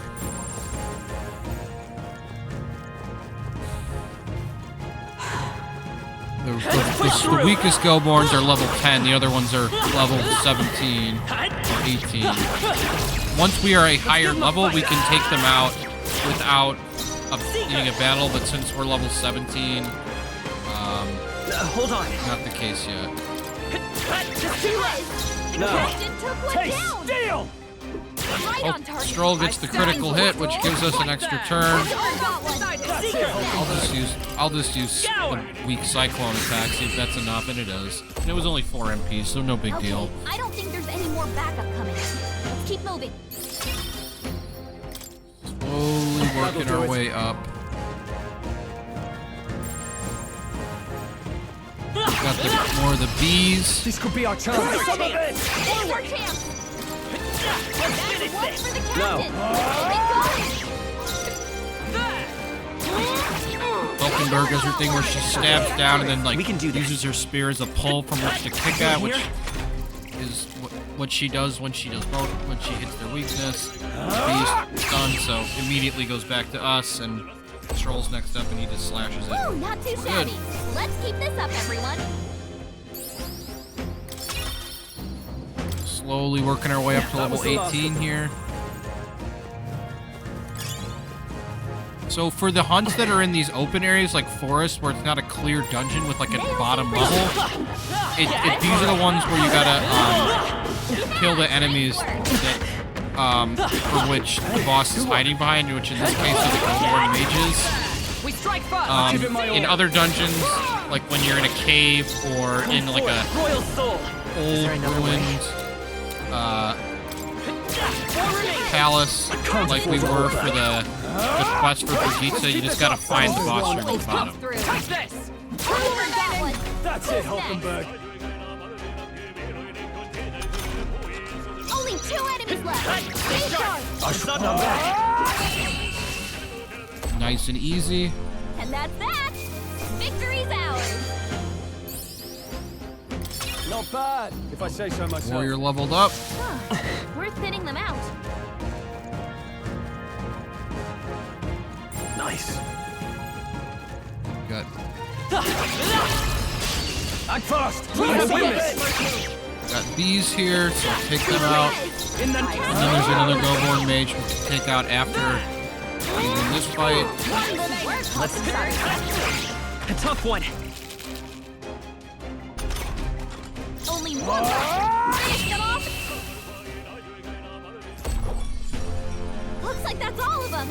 The weakest Go-Borns are level 10, the other ones are level 17 or 18. Once we are a higher level, we can take them out without needing a battle, but since we're level 17, hold on. not the case yet. No. Taste steel! Oh, Stroll gets the critical hit, which gives us an extra turn. I'll just use the weak Cyclone attack, see if that's enough, and it is. And it was only 4 MPs, so no big deal. I don't think there's any more backup coming. Let's keep moving. Slowly working our way up. Got more of the bees. This could be our chance. It's our chance. No. Hulkenberg does her thing where she stabs down and then like uses her spear as a pole from which to kick at, which is what she does when she does both. When she hits their weakness, the beast stunned, so immediately goes back to us, and Stroll's next up, and he just slashes it. Woo, not too shabby. Let's keep this up, everyone. Slowly working our way up to level 18 here. So for the hunts that are in these open areas like forest where it's not a clear dungeon with like a bottom level, these are the ones where you gotta kill the enemies that for which the boss is hiding behind, which in this case are the Go-Born mages. We strike first. In other dungeons, like when you're in a cave or in like a old ruined palace, like we were for the quest for Brigitte, you just gotta find the boss room at the bottom. That's it, Hulkenberg. Only 2 enemies left. It's not bad. Nice and easy. And that's that. Victory's ours. Not bad, if I say so myself. Warrior leveled up. We're thinning them out. Nice. Got Act fast. got these here, so take them out. And then there's another Go-Born mage we can take out after in this fight. A tough one. Only one left. Finish them off. Looks like that's all of them.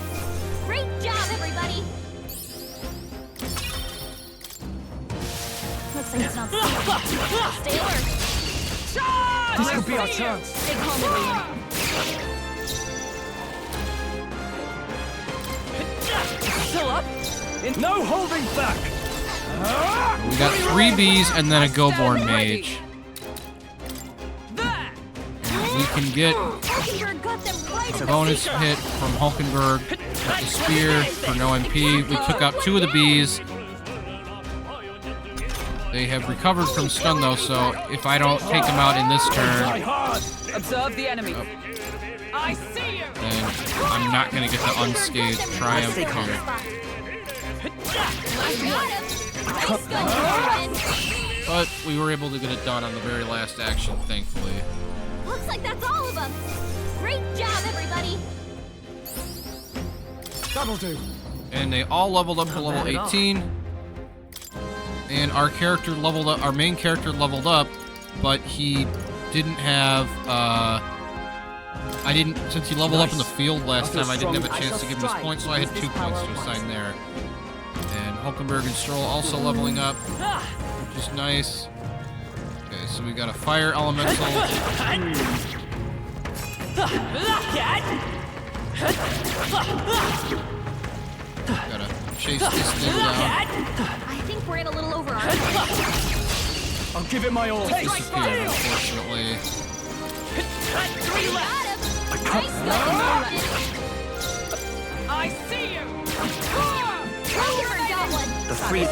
Great job, everybody. Looks like it's not safe. Stay alert. This could be our chance. Stay calm, everyone. Still up. No holding back. We got 3 bees and then a Go-Born mage. And we can get a bonus hit from Hulkenberg with the spear for no MP. We took out 2 of the bees. They have recovered from stun though, so if I don't take them out in this turn, Observe the enemy. I see you. then I'm not going to get the unscathed triumph here. But we were able to get it done on the very last action, thankfully. Looks like that's all of them. Great job, everybody. That'll do. And they all leveled up to level 18. And our character leveled up, our main character leveled up, but he didn't have, since he leveled up in the field last time, I didn't have a chance to give him his points, so I had 2 points to assign there. And Hulkenberg and Stroll also leveling up, which is nice. Okay, so we got a fire elemental. Gotta chase this thing down. I think we're in a little over our heads. I'll give it my all. Disappeared, unfortunately. Got him. I see you! The freeze.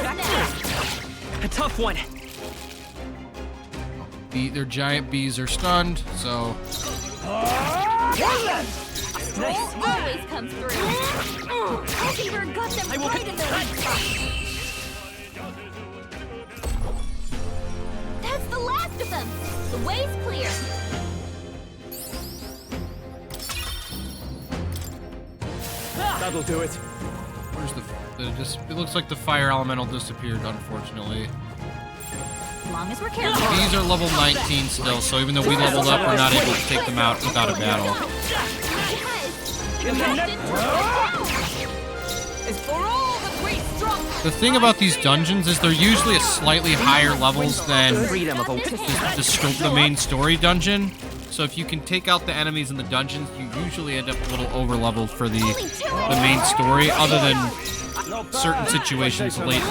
A tough one. Their giant bees are stunned, so... Always comes through. Hulkenberg got them right in the weak spot. That's the last of them. The way's clear. That'll do it. Where's it looks like the fire elemental disappeared, unfortunately. As long as we're careful. These are level 19 still, so even though we leveled up, we're not able to take them out without a battle. The thing about these dungeons is they're usually at slightly higher levels than the main story dungeon. So if you can take out the enemies in the dungeons, you usually end up a little over leveled for the main story, other than certain situations late.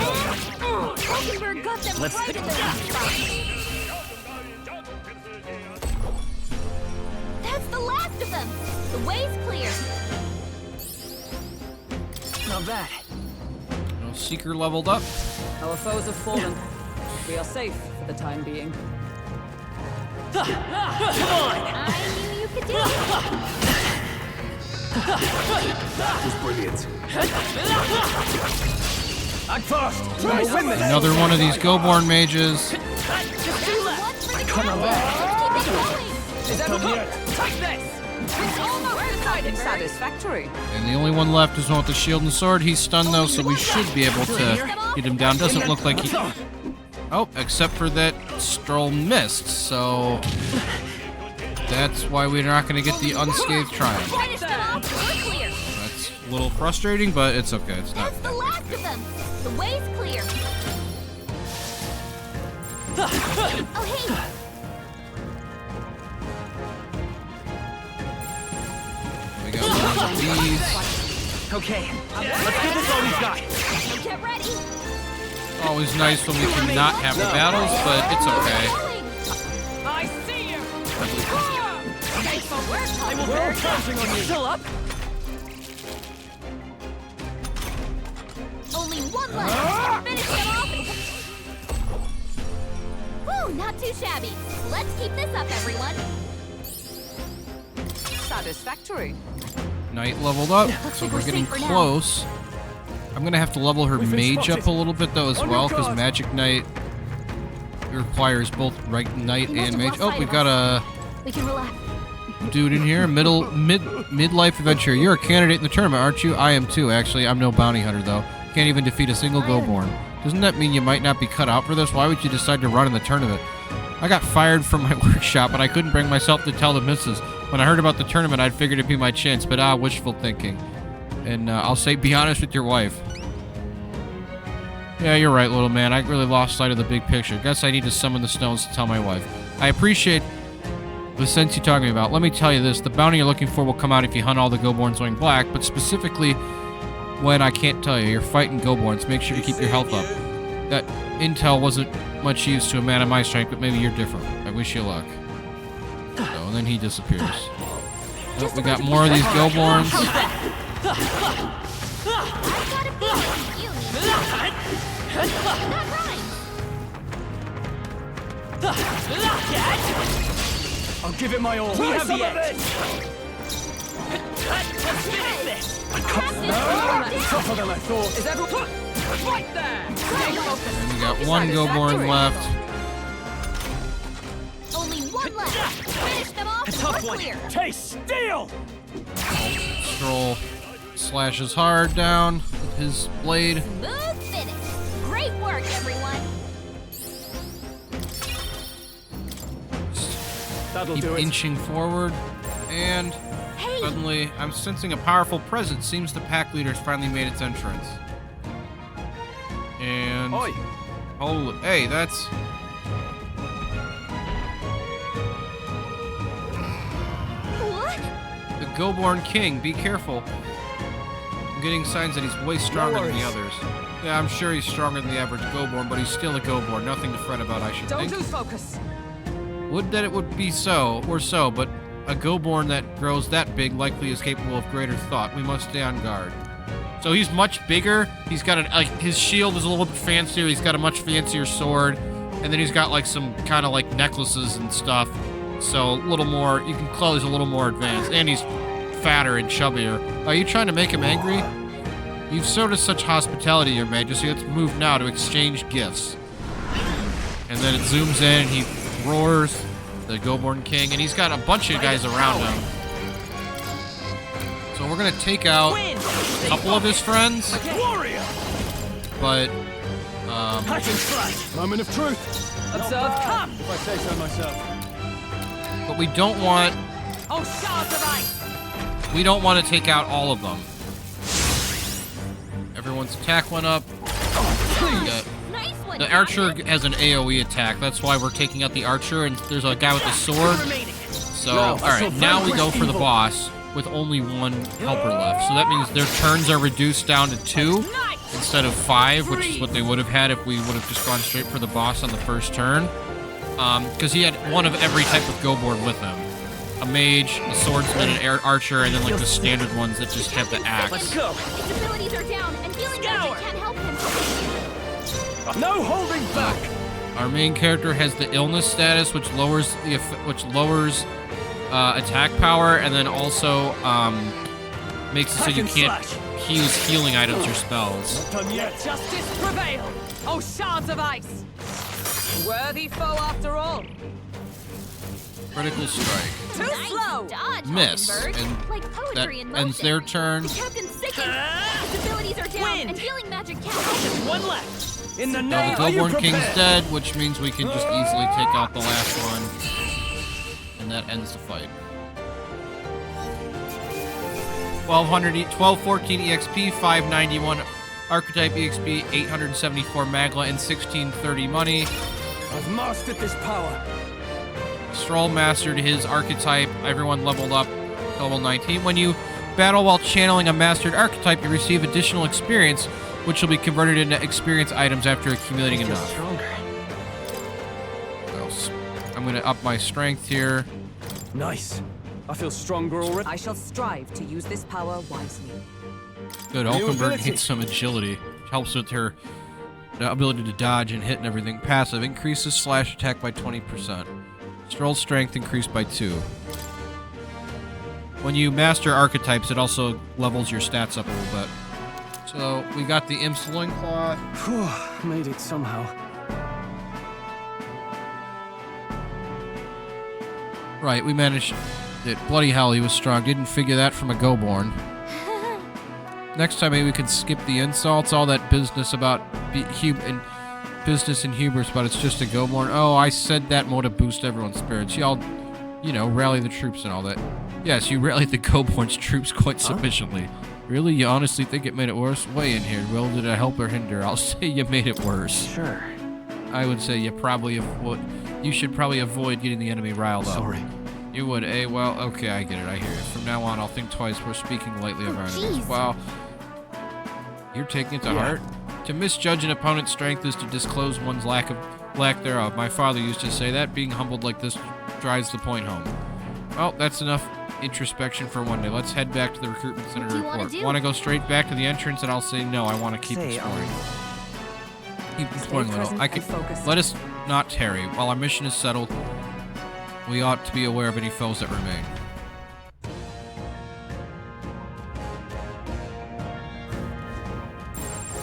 Let's That's the last of them. The way's clear. Not bad. No Seeker leveled up. Our foes have fallen. We are safe for the time being. Come on! I knew you could do it. That was brilliant. Act fast! We'll win this! Another one of these Goborn mages. I can't Take this! It's almost kind of satisfactory. And the only one left is one with the shield and sword. He's stunned though, so we should be able to get him down. Doesn't look like he... Oh, except for that Stroll missed, so... That's why we're not going to get the unscathed triumph. That's a little frustrating, but it's okay. It's not That's the last of them. The way's clear. Oh, hey! We got one of these. Okay, let's give this all we've got. Get ready. Always nice when we can not have the battles, but it's okay. I see you! Thanks for work, I will We're counting on you! Still up? Only one left. Finish them off. Whew, not too shabby. Let's keep this up, everyone. Satisfactory. Knight leveled up, so like we're we're getting safe for now. close. I'm gonna have to level her mage up a little bit though as well, because Magic Knight requires both Knight and mage. Oh, we got a We can relax. dude in here, midlife adventure. You're a candidate in the tournament, aren't you? I am too, actually. I'm no bounty hunter though. Can't even defeat a single Goborn. Doesn't that mean you might not be cut out for this? Why would you decide to run in the tournament? I got fired from my workshop and I couldn't bring myself to tell the missus. When I heard about the tournament, I figured it'd be my chance, but wishful thinking. And I'll say, be honest with your wife. Yeah, you're right, little man. I really lost sight of the big picture. Guess I need to summon the stones to tell my wife. I appreciate the sense you're talking about. Let me tell you this. The bounty you're looking for will come out if you hunt all the Goborns going black, but specifically when I can't tell you. You're fighting Goborns. Make sure to keep your health up. That intel wasn't much use to a man of my strength, but maybe you're different. I wish you luck. Oh, and then he disappears. Oh, we got more of these Goborns. I'll give it my all. We have the edge. Let's finish this! Tougher than I thought. Is everyone right there? And we got one Goborn left. Only one left. Finish them off. A tough We're one. clear. Taste steel! Stroll slashes hard down with his blade. Smooth finish. Great work, everyone. That'll Keep do it. inching forward, and suddenly I'm sensing a powerful presence. Seems the pack leader's finally made its entrance. And Oi. oh, hey, that's What? the Goborn King. Be careful. I'm getting signs that he's way stronger than the others. Yeah, I'm sure he's stronger than the average Goborn, but he's still a Goborn. Nothing to fret about, I should Don't think. lose focus. Would that it would be so, but A Goborn that grows that big likely is capable of greater thought. We must stay on guard. So he's much bigger. He's got his shield is a little bit fancier. He's got a much fancier sword. And then he's got like some kind of like necklaces and stuff. So a little more, you can call he's a little more advanced. And he's fatter and chubbier. Are you trying to make him angry? You've showed us such hospitality, Your Majesty. Let's move now to exchange gifts. And then it zooms in and he roars, the Goborn King, and he's got a bunch of guys around him. So we're gonna take out a couple of his friends. But moment of truth. Observe, come! If I say so myself. But we don't want to take out all of them. Everyone's attack went up. The archer has an AoE attack. That's why we're taking out the archer, and there's a guy with a sword. So, alright, now we go for the boss with only one helper left. So that means their turns are reduced down to 2 instead of 5, which is what they would have had if we would have just gone straight for the boss on the first turn. Because he had one of every type of Goborn with him. A mage, a swordsman, an archer, and then like the standard ones that just have the axe. Let's go. His abilities are down, and healing magic can't help him. No holding back. Our main character has the illness status, which lowers attack power, and then also makes it so you can't use healing items or spells. Not done yet. Justice prevail! Oh, shards of ice! Worthy foe after all. Critical strike. Too slow! Dodge, Miss, Hummingbird. and Like that poetry in ends motion. their turn. The captain's sickened. His abilities are down, and healing magic can't help him. One left. In the Now name, the are you Goborn King's prepared? dead, which means we can just easily take out the last one. And that ends the fight. 1214 EXP, 591 Archetype EXP, 874 Magla, and 1630 money. I've mastered this power. Stroll mastered his archetype. Everyone leveled up to level 19. When you battle while channeling a mastered archetype, you receive additional experience, which will be converted into experience items after accumulating enough. Stronger. I'm going to up my strength here. Nice. I feel stronger already. I shall strive to use this power wisely. Good. New Alkenberg ability. gets some agility. Helps with her ability to dodge and hit and everything. Passive increases slash attack by 20%. Stroll strength increased by 2. When you master archetypes, it also levels your stats up a little bit. So we got the Imp's Loincloth. Phew, made it somehow. Right, we managed it. Bloody hell, he was strong. Didn't figure that from a Goborn. Next time maybe we could skip the insults, all that business about business and hubris, but it's just a Goborn. Oh, I said that more to boost everyone's spirits. Y'all, you know, rally the troops and all that. Yes, you rallied the Goborn's troops quite sufficiently. Really? You honestly think it made it worse? Weigh in here, Will. Did it help or hinder? I'll say you made it worse. Sure. I would say you should probably avoid getting the enemy riled up. Sorry. You would, eh? Well, okay, I get it. I hear you. From now on, I'll think twice. We're speaking lightly of our enemies. Jeez. Wow. You're taking it to heart? To misjudge an opponent's strength is to disclose one's lack thereof. My father used to say that. Being humbled like this drives the point home. Well, that's enough introspection for one day. Let's head back to the recruitment center to report. Want to go straight back to the entrance? And I'll say no. I want to keep exploring. Keep exploring a little. Let us not tarry. While our mission is settled, we ought to be aware of any foes that remain.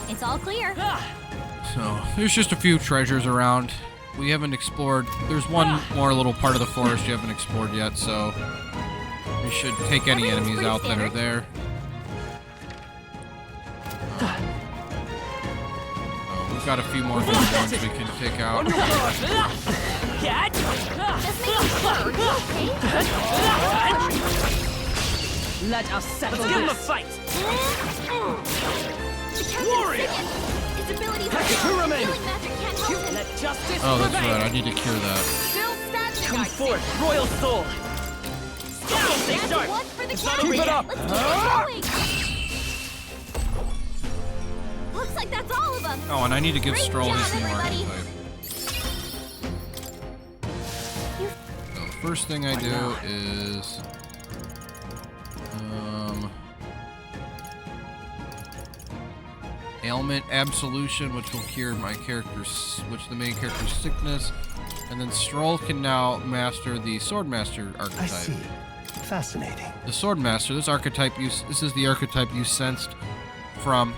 It's all clear. So, there's just a few treasures around. We haven't explored. There's one more little part of the forest you haven't explored yet, so we should take any enemies out that are there. We've got a few more good ones we can take out. Let us settle Let's give him a this. fight. Warrior! His abilities are down. Healing magic can't help him. Let justice Oh, that's prevail. right. I need to cure that. Still standing, Come I see. forth, royal soul. Scout, stay That's sharp. one for the It's not captain. over yet. Let's keep it going. Looks like that's all of them. Oh, and I need to give Great Stroll job, his new everybody. archetype. So, first thing I do is ailment absolution, which will cure my character's, the main character's sickness, and then Stroll can now master the Swordmaster archetype. I see. Fascinating. The Swordmaster, this is the archetype you sensed from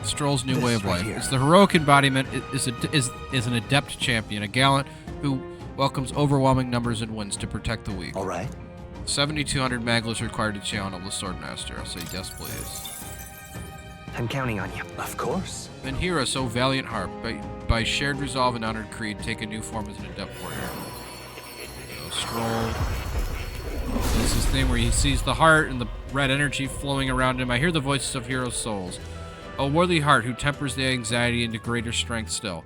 Stroll's new way of life. It's the heroic embodiment. Is an adept champion, a gallant who welcomes overwhelming numbers and wins to protect the weak. All right. 7,200 Maglis required to channel the Swordmaster. I'll say yes, please. I'm counting on you. Of course. Then Hera, so valiant heart, by shared resolve and honored creed, take a new form as an adept warrior. So Stroll. So this is the thing where he sees the heart and the red energy flowing around him. I hear the voices of heroes' souls. O worthy heart who tempers the anxiety into greater strength still.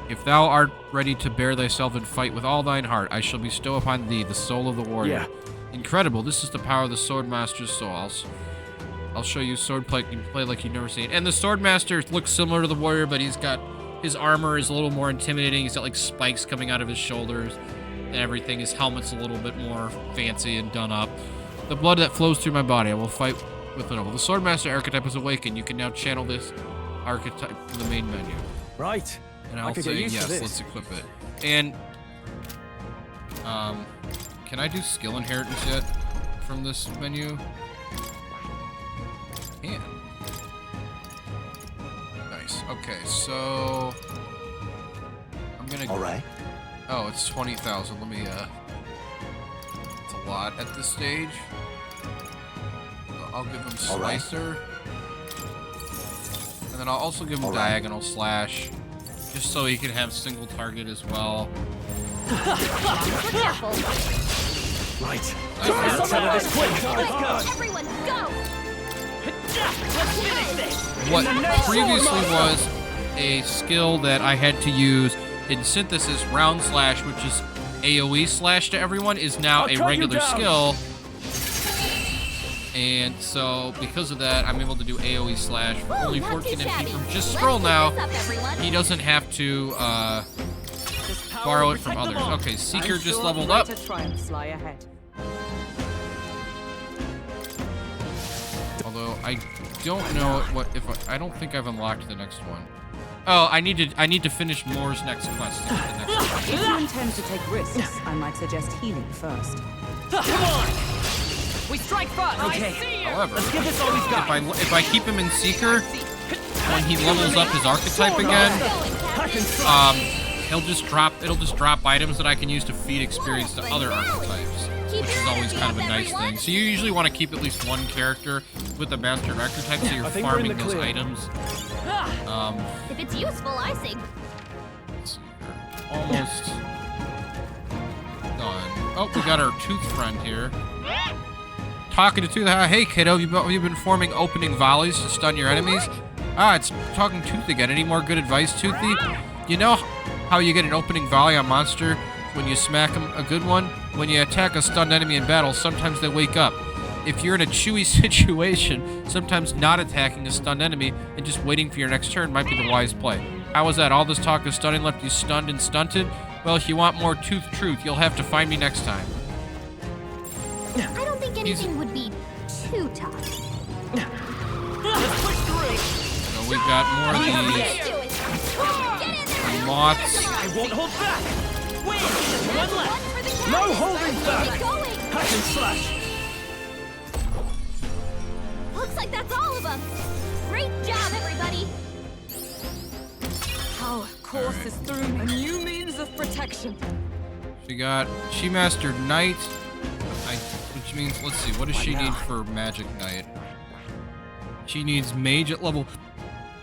If thou art ready to bear thyself and fight with all thine heart, I shall bestow upon thee the soul of the warrior. Yeah. Incredible. This is the power of the Swordmaster's soul. I'll show you swordplay like you've never seen. And the Swordmaster looks similar to the warrior, but he's got his armor is a little more intimidating. He's got like spikes coming out of his shoulders and everything. His helmet's a little bit more fancy and done up. The blood that flows through my body, I will fight with the noble. The Swordmaster archetype is awakened. You can now channel this archetype from the main menu. Right. And I'll say yes, let's equip it. And can I do skill inheritance yet from this menu? Can. Nice. Okay, so I'm gonna. All right. Oh, it's 20,000. Let me. It's a lot at this stage. I'll give him Slicer, and then I'll also give him Diagonal Slash, just so he can have single target as well. Right. Let's go. Everyone, go. What previously was a skill that I had to use in Synthesis, Round Slash, which is AoE slash to everyone, is now a regular skill. And so, because of that, I'm able to do AoE slash for only 14 MP from just Stroll now. He doesn't have to borrow it from others. Okay, Seeker just leveled up. Although I don't know I don't think I've unlocked the next one. Oh, I need to finish Moore's next quest. If you intend to take risks, I might suggest healing first. Come on! We strike first. Okay. However, if I keep him in Seeker, when he levels up his archetype again, it'll just drop items that I can use to feed experience to other archetypes, which is always kind of a nice thing. So you usually want to keep at least one character with the master archetype, so you're farming those items. If it's useful, I say. Let's see here. Almost done. Oh, we got our Tooth friend here. Talking to Tooth. Hey, kiddo, you've been forming opening volleys to stun your enemies? It's talking Tooth again. Any more good advice, Toothy? You know how you get an opening volley on monster when you smack them a good one? When you attack a stunned enemy in battle, sometimes they wake up. If you're in a chewy situation, sometimes not attacking a stunned enemy and just waiting for your next turn might be the wise play. How was that? All this talk of stunning left you stunned and stunted? Well, if you want more Tooth truth, you'll have to find me next time. I don't think anything would be too tough. Let's push through. So we've got more of these moths. I won't hold back. Wait, one left. No holding back. Hack and slash. Looks like that's all of them. Great job, everybody. Our course is through a new means of protection. She mastered Knight, which means, let's see, what does she need for Magic Knight? She needs Mage at level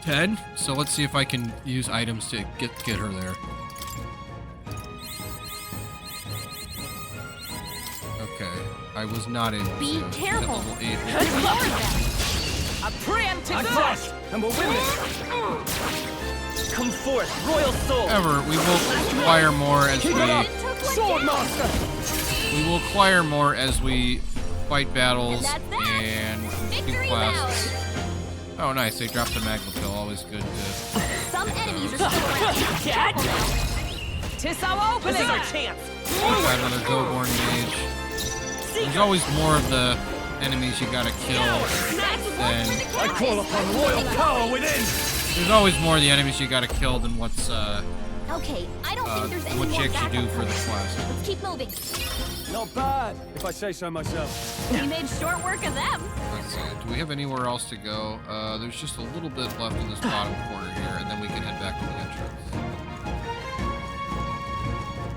10, so let's see if I can use items to get her there. Okay, I was not able to. Be careful. At level 8. A preemptive flash, and we'll win this. Come forth, Royal Soul. However, we will acquire more as we will acquire more as we fight battles and do quests. Oh, nice! They dropped the magma pill. Always good to. Some enemies are still around. 'Tis our opening! This is our chance! Got another Goborn mage. There's always more of the enemies you gotta kill than... I call upon royal power within! There's always more of the enemies you gotta kill than what's, Okay, I don't think there's any what more you actually do backup for the coming. quest. Let's keep moving. Not bad, if I say so myself. We made short work of them. Let's see, do we have anywhere else to go? There's just a little bit left in this bottom corner here, and then we can head back to the entrance.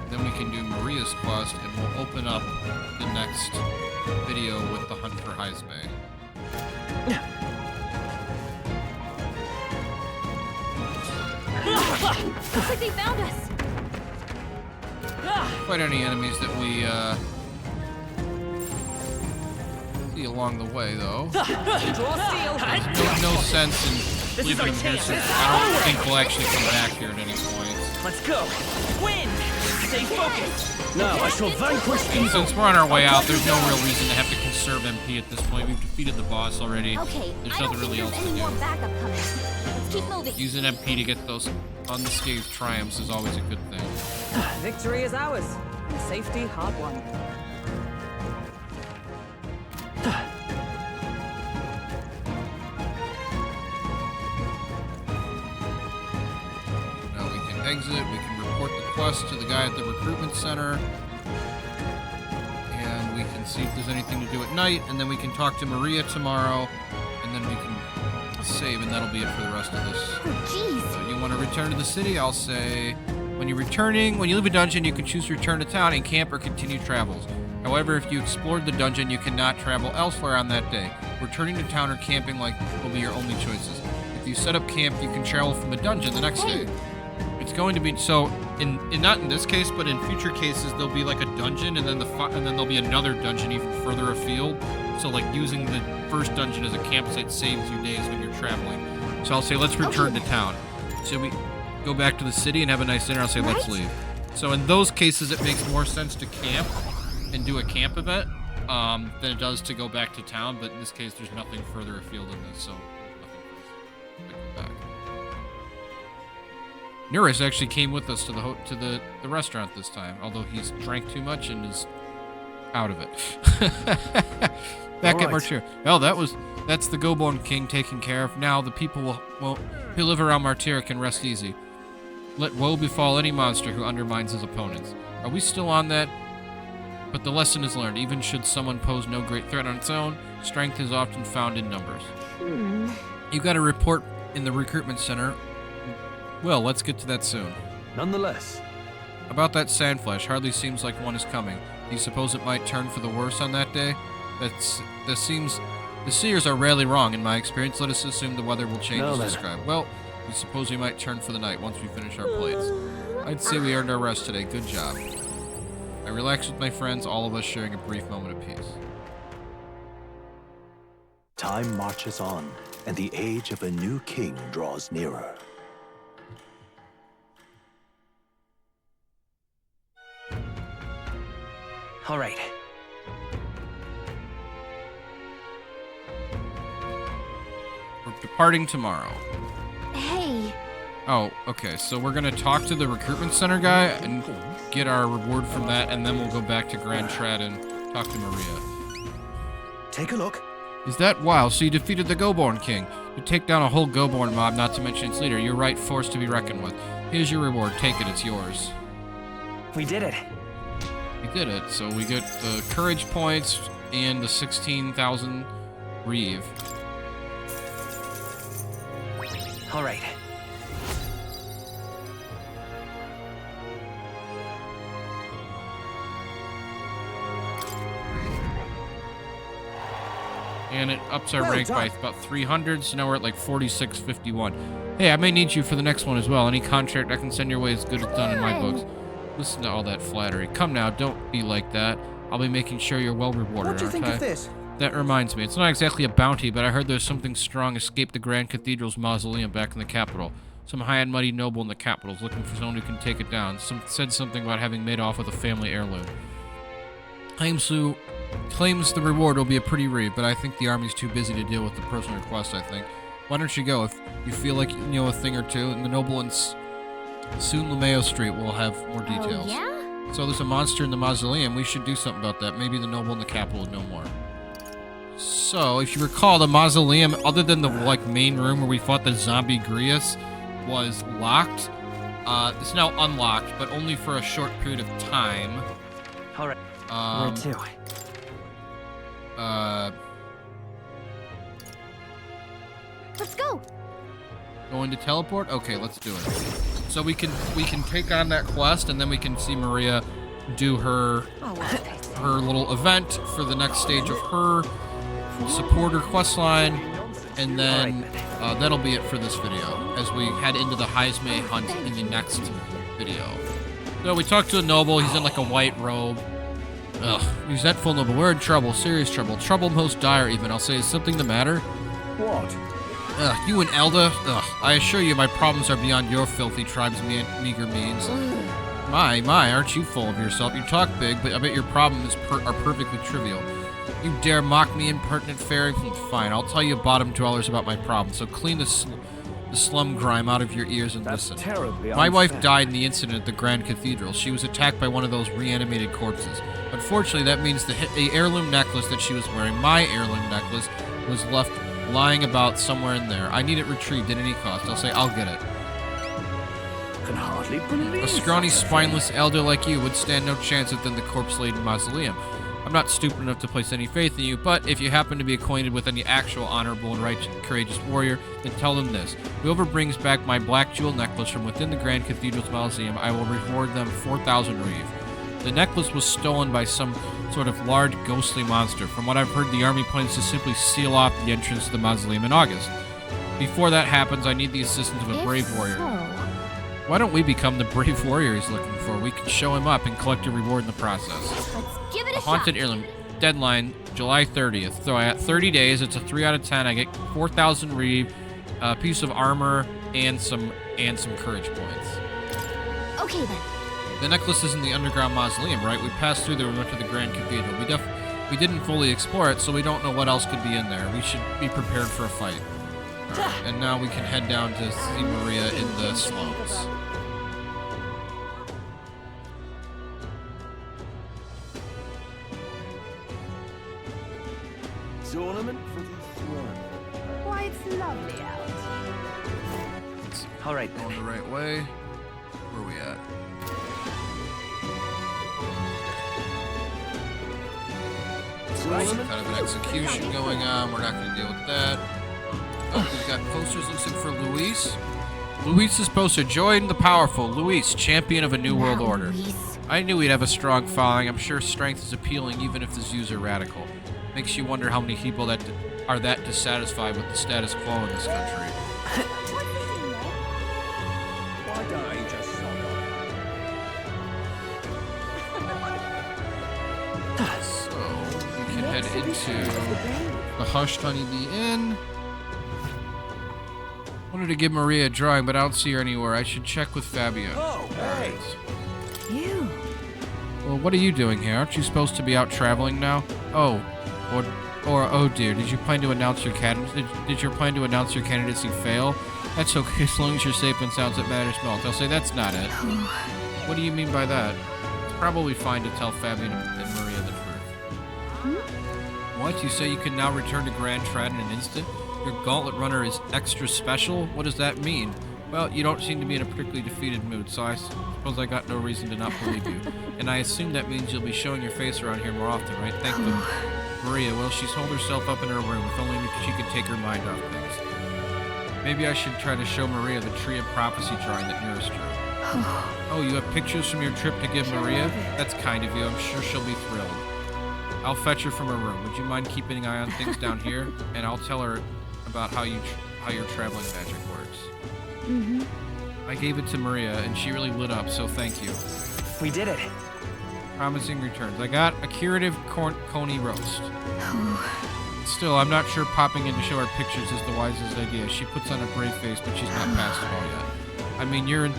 Then we can do Maria's quest, and we'll open up the next video with the hunt for Heismay. Looks like they found us. Quite any enemies that we see along the way, though. Draw steel! There's no sense in leaving them here, so I don't think we'll actually come back here at any point. Let's go! Win! Stay focused! Now I shall vanquish evil! Since we're on our way out, there's no real reason to have to conserve MP at this point. We've defeated the boss already. Okay, There's I don't nothing really think else there's to any more do. backup coming. Let's keep moving. Using MP to get those unscathed triumphs is always a good thing. Victory is ours, and safety hard won. Now we can exit, we can report the quest to the guy at the recruitment center, and we can see if there's anything to do at night, and then we can talk to Maria tomorrow, and then we can save, and that'll be it for the rest of this. Oh, jeez. So you want to return to the city, I'll say, when you leave a dungeon, you can choose to return to town and camp or continue travels. However, if you explored the dungeon, you cannot travel elsewhere on that day. Returning to town or camping will be your only choices. If you set up camp, you can travel from the dungeon the next day. It's going to be so in not in this case, but in future cases, there'll be like a dungeon, and then there'll be another dungeon even further afield. So like using the first dungeon as a campsite saves you days when you're traveling. So I'll say let's return to town. So we go back to the city and have a nice dinner. I'll say let's leave. So in those cases, it makes more sense to camp and do a camp event than it does to go back to town. But in this case, there's nothing further afield in this, so nothing to go back. Nueras actually came with us to the restaurant this time, although he's drank too much and is out of it. Back at Martira. Oh, that's the Goborn King taken care of. Now the people who live around Martira can rest easy. Let woe befall any monster who undermines his opponents. Are we still on that? But the lesson is learned. Even should someone pose no great threat on its own, strength is often found in numbers. You got a report in the recruitment center. Well, let's get to that soon. Nonetheless. About that sandflash, hardly seems like one is coming. Do you suppose it might turn for the worse on that day? The seers are rarely wrong in my experience. Let us assume the weather will change as described. Well, we suppose we might turn for the night once we finish our plates. I'd say we earned our rest today. Good job. I relaxed with my friends, all of us sharing a brief moment of peace. Time marches on, and the age of a new king draws nearer. All right. We're departing tomorrow. Hey. Oh, okay. So we're gonna talk to the recruitment center guy and get our reward from that, and then we'll go back to Gran Trad and talk to Maria. Take a look. Is that wow? So you defeated the Goborn King. You take down a whole Goborn mob, not to mention its leader. You're right, force to be reckoned with. Here's your reward. Take it. It's yours. We did it. We did it. So we get the courage points and the 16,000 reeve. All right. And it ups our rank by about 300, so now we're at like 4651. Hey, I may need you for the next one as well. Any contract I can send your way is good as done in my books. Listen to all that flattery. Come now, don't be like that. I'll be making sure you're well rewarded, What do you think of this? That reminds me, it's not exactly a bounty, but I heard there's something strong escaped the Grand Cathedral's mausoleum back in the capital. Some high and mighty noble in the capital is looking for someone who can take it down. Said something about having made off with a family heirloom. Claims the reward will be a pretty read, but I think the army's too busy to deal with the personal request, I think. Why don't you go if you feel like you know a thing or two? And the noble Soon Lameo Street will have more details. Oh, yeah? So there's a monster in the mausoleum. We should do something about that. Maybe the noble in the capital would know more. So, if you recall, the mausoleum, other than the main room where we fought the zombie Grius, was locked. It's now unlocked, but only for a short period of time. All right. Where to? Let's go. Going to teleport? Okay, let's do it. So we can take on that quest, and then we can see Maria do her little event for the next stage of her supporter quest line, and then that'll be it for this video as we head into the Heismay hunt in the next video. So we talked to a noble. He's in like a white robe. Ugh, he's that full noble. We're in trouble, serious trouble. Trouble most dire even. I'll say, is something the matter? What? Ugh, you and Elda? Ugh, I assure you my problems are beyond your filthy tribe's meager means. My, aren't you full of yourself? You talk big, but I bet your problems are perfectly trivial. You dare mock me, impertinent fairy? Fine, I'll tell you bottom dwellers about my problems, so clean the slum grime out of your ears and listen. Terribly My wife unfair. died in the incident at the Grand Cathedral. She was attacked by one of those reanimated corpses. Unfortunately, that means the heirloom necklace that she was wearing, my heirloom necklace, was left lying about somewhere in there. I need it retrieved at any cost. I'll say I'll get it. Can hardly believe A scrawny, spineless elder like you would stand no chance within the corpse-laden mausoleum. I'm not stupid enough to place any faith in you, but if you happen to be acquainted with any actual honorable and righteous, courageous warrior, then tell them this. Whoever brings back my black jewel necklace from within the Grand Cathedral's mausoleum, I will reward them 4,000 reeve. The necklace was stolen by some sort of large, ghostly monster. From what I've heard, the army plans to simply seal off the entrance to the mausoleum in August. Before that happens, I need the assistance of a brave warrior. Why don't we become the brave warrior he's looking for? We can show him up and collect a reward in the process. Let's give it a Haunted shot. Heirloom. Deadline, July 30th. So I got 30 days. It's a 3 out of 10. I get 4,000 reeve, a piece of armor, and some courage points. Okay then. The necklace is in the underground mausoleum, right? We passed through there and went to the Grand Cathedral. We didn't fully explore it, so we don't know what else could be in there. We should be prepared for a fight. Alright, and now we can head down to see Maria in the slums. Tournament for the throne. Why, it's lovely out. All right, Going the right way. Where are we at? Some kind of an execution going on. We're not going to deal with that. Oh, we've got posters. Looks like for Luis. Luis's poster. Join the powerful. Luis, champion of a new world order. I knew he'd have a strong following. I'm sure strength is appealing even if his views are radical. Makes you wonder how many people that are that dissatisfied with the status quo in this country. Why don't you just So we can head into the Hushed Honeybee Inn. Wanted to give Maria a drawing, but I don't see her anywhere. I should check with Fabio. Oh, hey. You. Well, what are you doing here? Aren't you supposed to be out traveling now? Oh, or oh dear, did you plan to announce your did your plan to announce your candidacy fail? That's okay, as long as you're safe and sounds, it matters most. I'll say that's not it. What do you mean by that? It's probably fine to tell Fabian and Maria the truth. What? You say you can now return to Gran Trad in an instant? Your gauntlet runner is extra special? What does that mean? Well, you don't seem to be in a particularly defeated mood, so I suppose I got no reason to not believe you. And I assume that means you'll be showing your face around here more often, right? Thank you. Maria, well, she's holed herself up in her room. If only she could take her mind off things. Maybe I should try to show Maria the Tree of Prophecy drawing that Nueras drew. Oh, you have pictures from your trip to give Maria? That's kind of you. I'm sure she'll be thrilled. I'll fetch her from her room. Would you mind keeping an eye on things down here? And I'll tell her about how your traveling magic works. I gave it to Maria, and she really lit up, so thank you. We did it. Promising returns. I got a curative coney roast. Still, I'm not sure popping in to show her pictures is the wisest idea. She puts on a brave face, but she's not past it all yet. I mean, you're in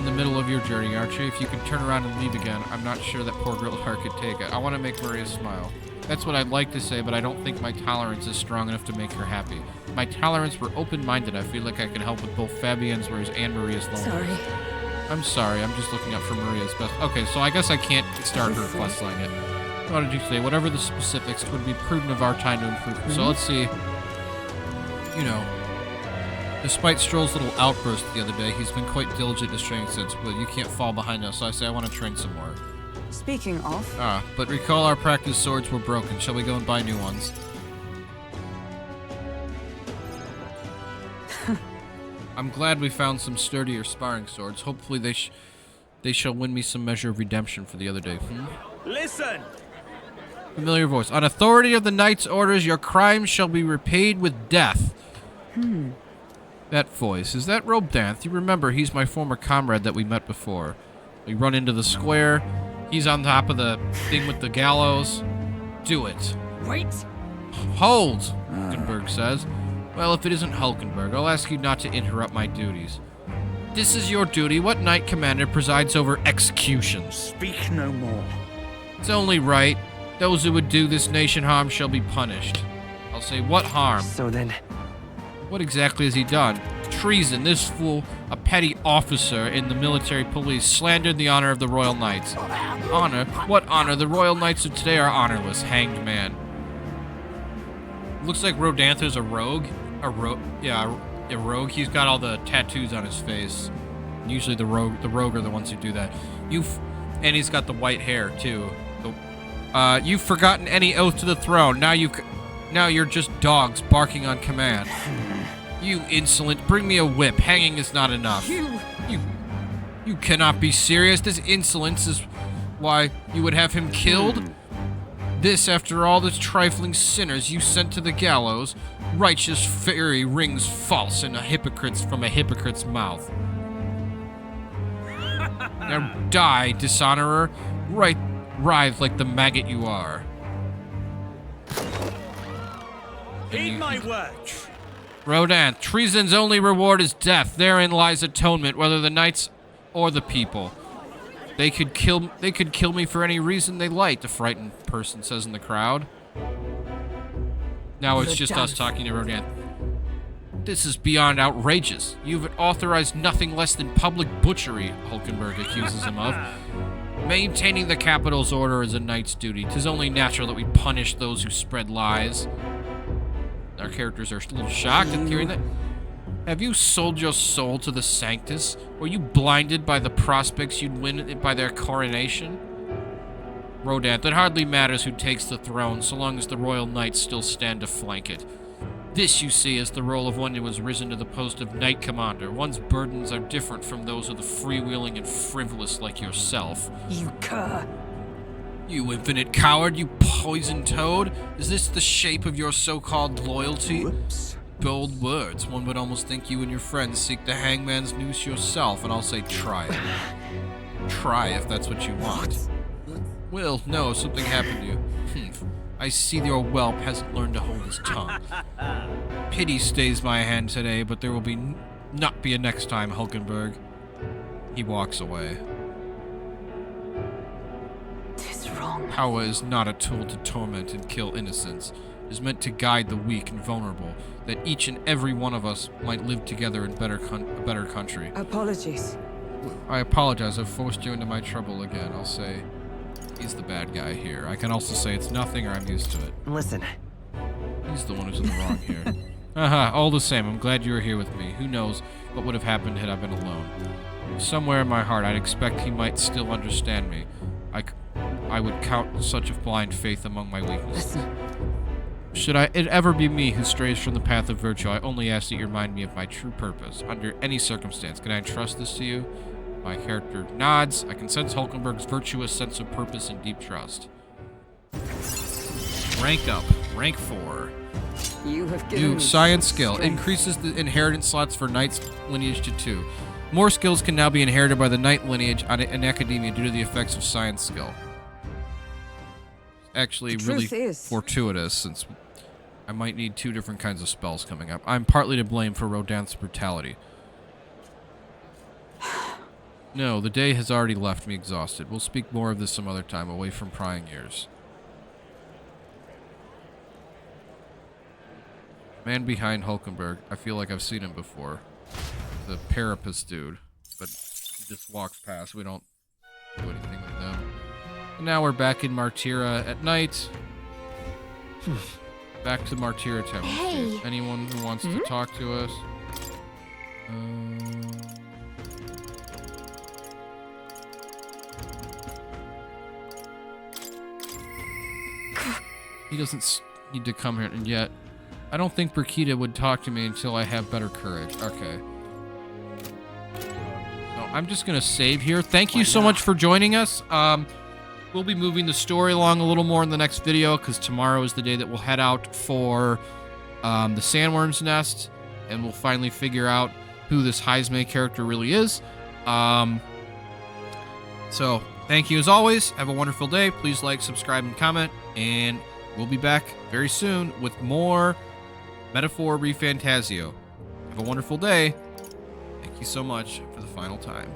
the middle of your journey, aren't you? If you can turn around and leave again, I'm not sure that poor girl heart could take it. I want to make Maria smile. That's what I'd like to say, but I don't think my tolerance is strong enough to make her happy. My tolerance for open-minded. I feel like I can help with both Fabienne's worries and Maria's loneliness. Sorry. I'm sorry. I'm just looking out for Maria's best. Okay, so I guess I can't start her questline yet. What did you say? Whatever the specifics, it would be prudent of our time to improve. So let's see. You know, despite Stroll's little outburst the other day, he's been quite diligent in his training since. But you can't fall behind us, so I say I want to train some more. Speaking of... But recall our practice swords were broken. Shall we go and buy new ones? I'm glad we found some sturdier sparring swords. Hopefully they shall win me some measure of redemption for the other day. Listen! Familiar voice. On authority of the knight's orders, your crimes shall be repaid with death. That voice. Is that Rodanth? You remember, he's my former comrade that we met before. We run into the square. He's on top of the thing with the gallows. Do it. Wait! Hold, Hulkenberg says. Well, if it isn't Hulkenberg, I'll ask you not to interrupt my duties. This is your duty. What knight commander presides over executions? Speak no more. It's only right. Those who would do this nation harm shall be punished. I'll say, what harm? So then... What exactly has he done? Treason. This fool, a petty officer in the military police, slandered the honor of the Royal Knights. Honor? What honor? The Royal Knights of today are honorless, hanged man. Looks like Rodanth is a rogue. A rogue. He's got all the tattoos on his face. Usually the rogue are the ones who do that. And he's got the white hair too. You've forgotten any oath to the throne. Now you're just dogs barking on command. You insolent! Bring me a whip. Hanging is not enough. You cannot be serious. This insolence is why you would have him killed. This, after all the trifling sinners you sent to the gallows, righteous fury rings false in from a hypocrite's mouth. Now die, dishonorer. Writhe like the maggot you are. Heed my word. Rodanth, treason's only reward is death. Therein lies atonement, whether the knights or the people. They could kill me for any reason they like, the frightened person says in the crowd. Now it's just us talking to Rodanth. This is beyond outrageous. You've authorized nothing less than public butchery, Hulkenberg accuses him of. Maintaining the capital's order is a knight's duty. 'Tis only natural that we punish those who spread lies. Our characters are a little shocked at hearing that. Have you sold your soul to the Sanctus? Were you blinded by the prospects you'd win by their coronation? Rodanth, it hardly matters who takes the throne, so long as the royal knights still stand to flank it. This, you see, is the role of one who has risen to the post of knight commander. One's burdens are different from those of the freewheeling and frivolous like yourself. You cur. You infinite coward, you poison toad. Is this the shape of your so-called loyalty? Whoops. Bold words. One would almost think you and your friends seek the hangman's noose yourself, and I'll say try it. Try if that's what you want. Well, no, something happened to you. I see your whelp hasn't learned to hold his tongue. Pity stays my hand today, but there will not be a next time, Hulkenberg. He walks away. It's wrong. Power is not a tool to torment and kill innocents. It is meant to guide the weak and vulnerable, that each and every one of us might live together in a better country. Apologies. I apologize. I've forced you into my trouble again. I'll say he's the bad guy here. I can also say it's nothing or I'm used to it. Listen. He's the one who's in the wrong here. All the same, I'm glad you were here with me. Who knows what would have happened had I been alone. Somewhere in my heart, I'd expect he might still understand me. I would count such a blind faith among my weaknesses. Should it ever be me who strays from the path of virtue, I only ask that you remind me of my true purpose. Under any circumstance, can I entrust this to you? My character nods. I can sense Hulkenberg's virtuous sense of purpose and deep trust. Rank up. Rank 4. You have given New science skill. Increases the inheritance slots for knight's lineage to 2. More skills can now be inherited by the knight lineage in academia due to the effects of science skill. Actually, really fortuitous, since I might need 2 different kinds of spells coming up. I'm partly to blame for Rodanth's brutality. No, the day has already left me exhausted. We'll speak more of this some other time, away from prying ears. Man behind Hulkenberg. I feel like I've seen him before. The Parapus dude. But he just walks past. We don't do anything with them. And now we're back in Martira at night. Back to Martira Town. Hey. Anyone who wants to talk to us? He doesn't need to come here yet. I don't think Brikita would talk to me until I have better courage. Okay. So I'm just going to save here. Thank you so much for joining us. We'll be moving the story along a little more in the next video because tomorrow is the day that we'll head out for the Sandworm's Nest, and we'll finally figure out who this Heismay character really is. So thank you as always. Have a wonderful day. Please like, subscribe, and comment, and we'll be back very soon with more Metaphor Refantazio. Have a wonderful day. Thank you so much for the final time.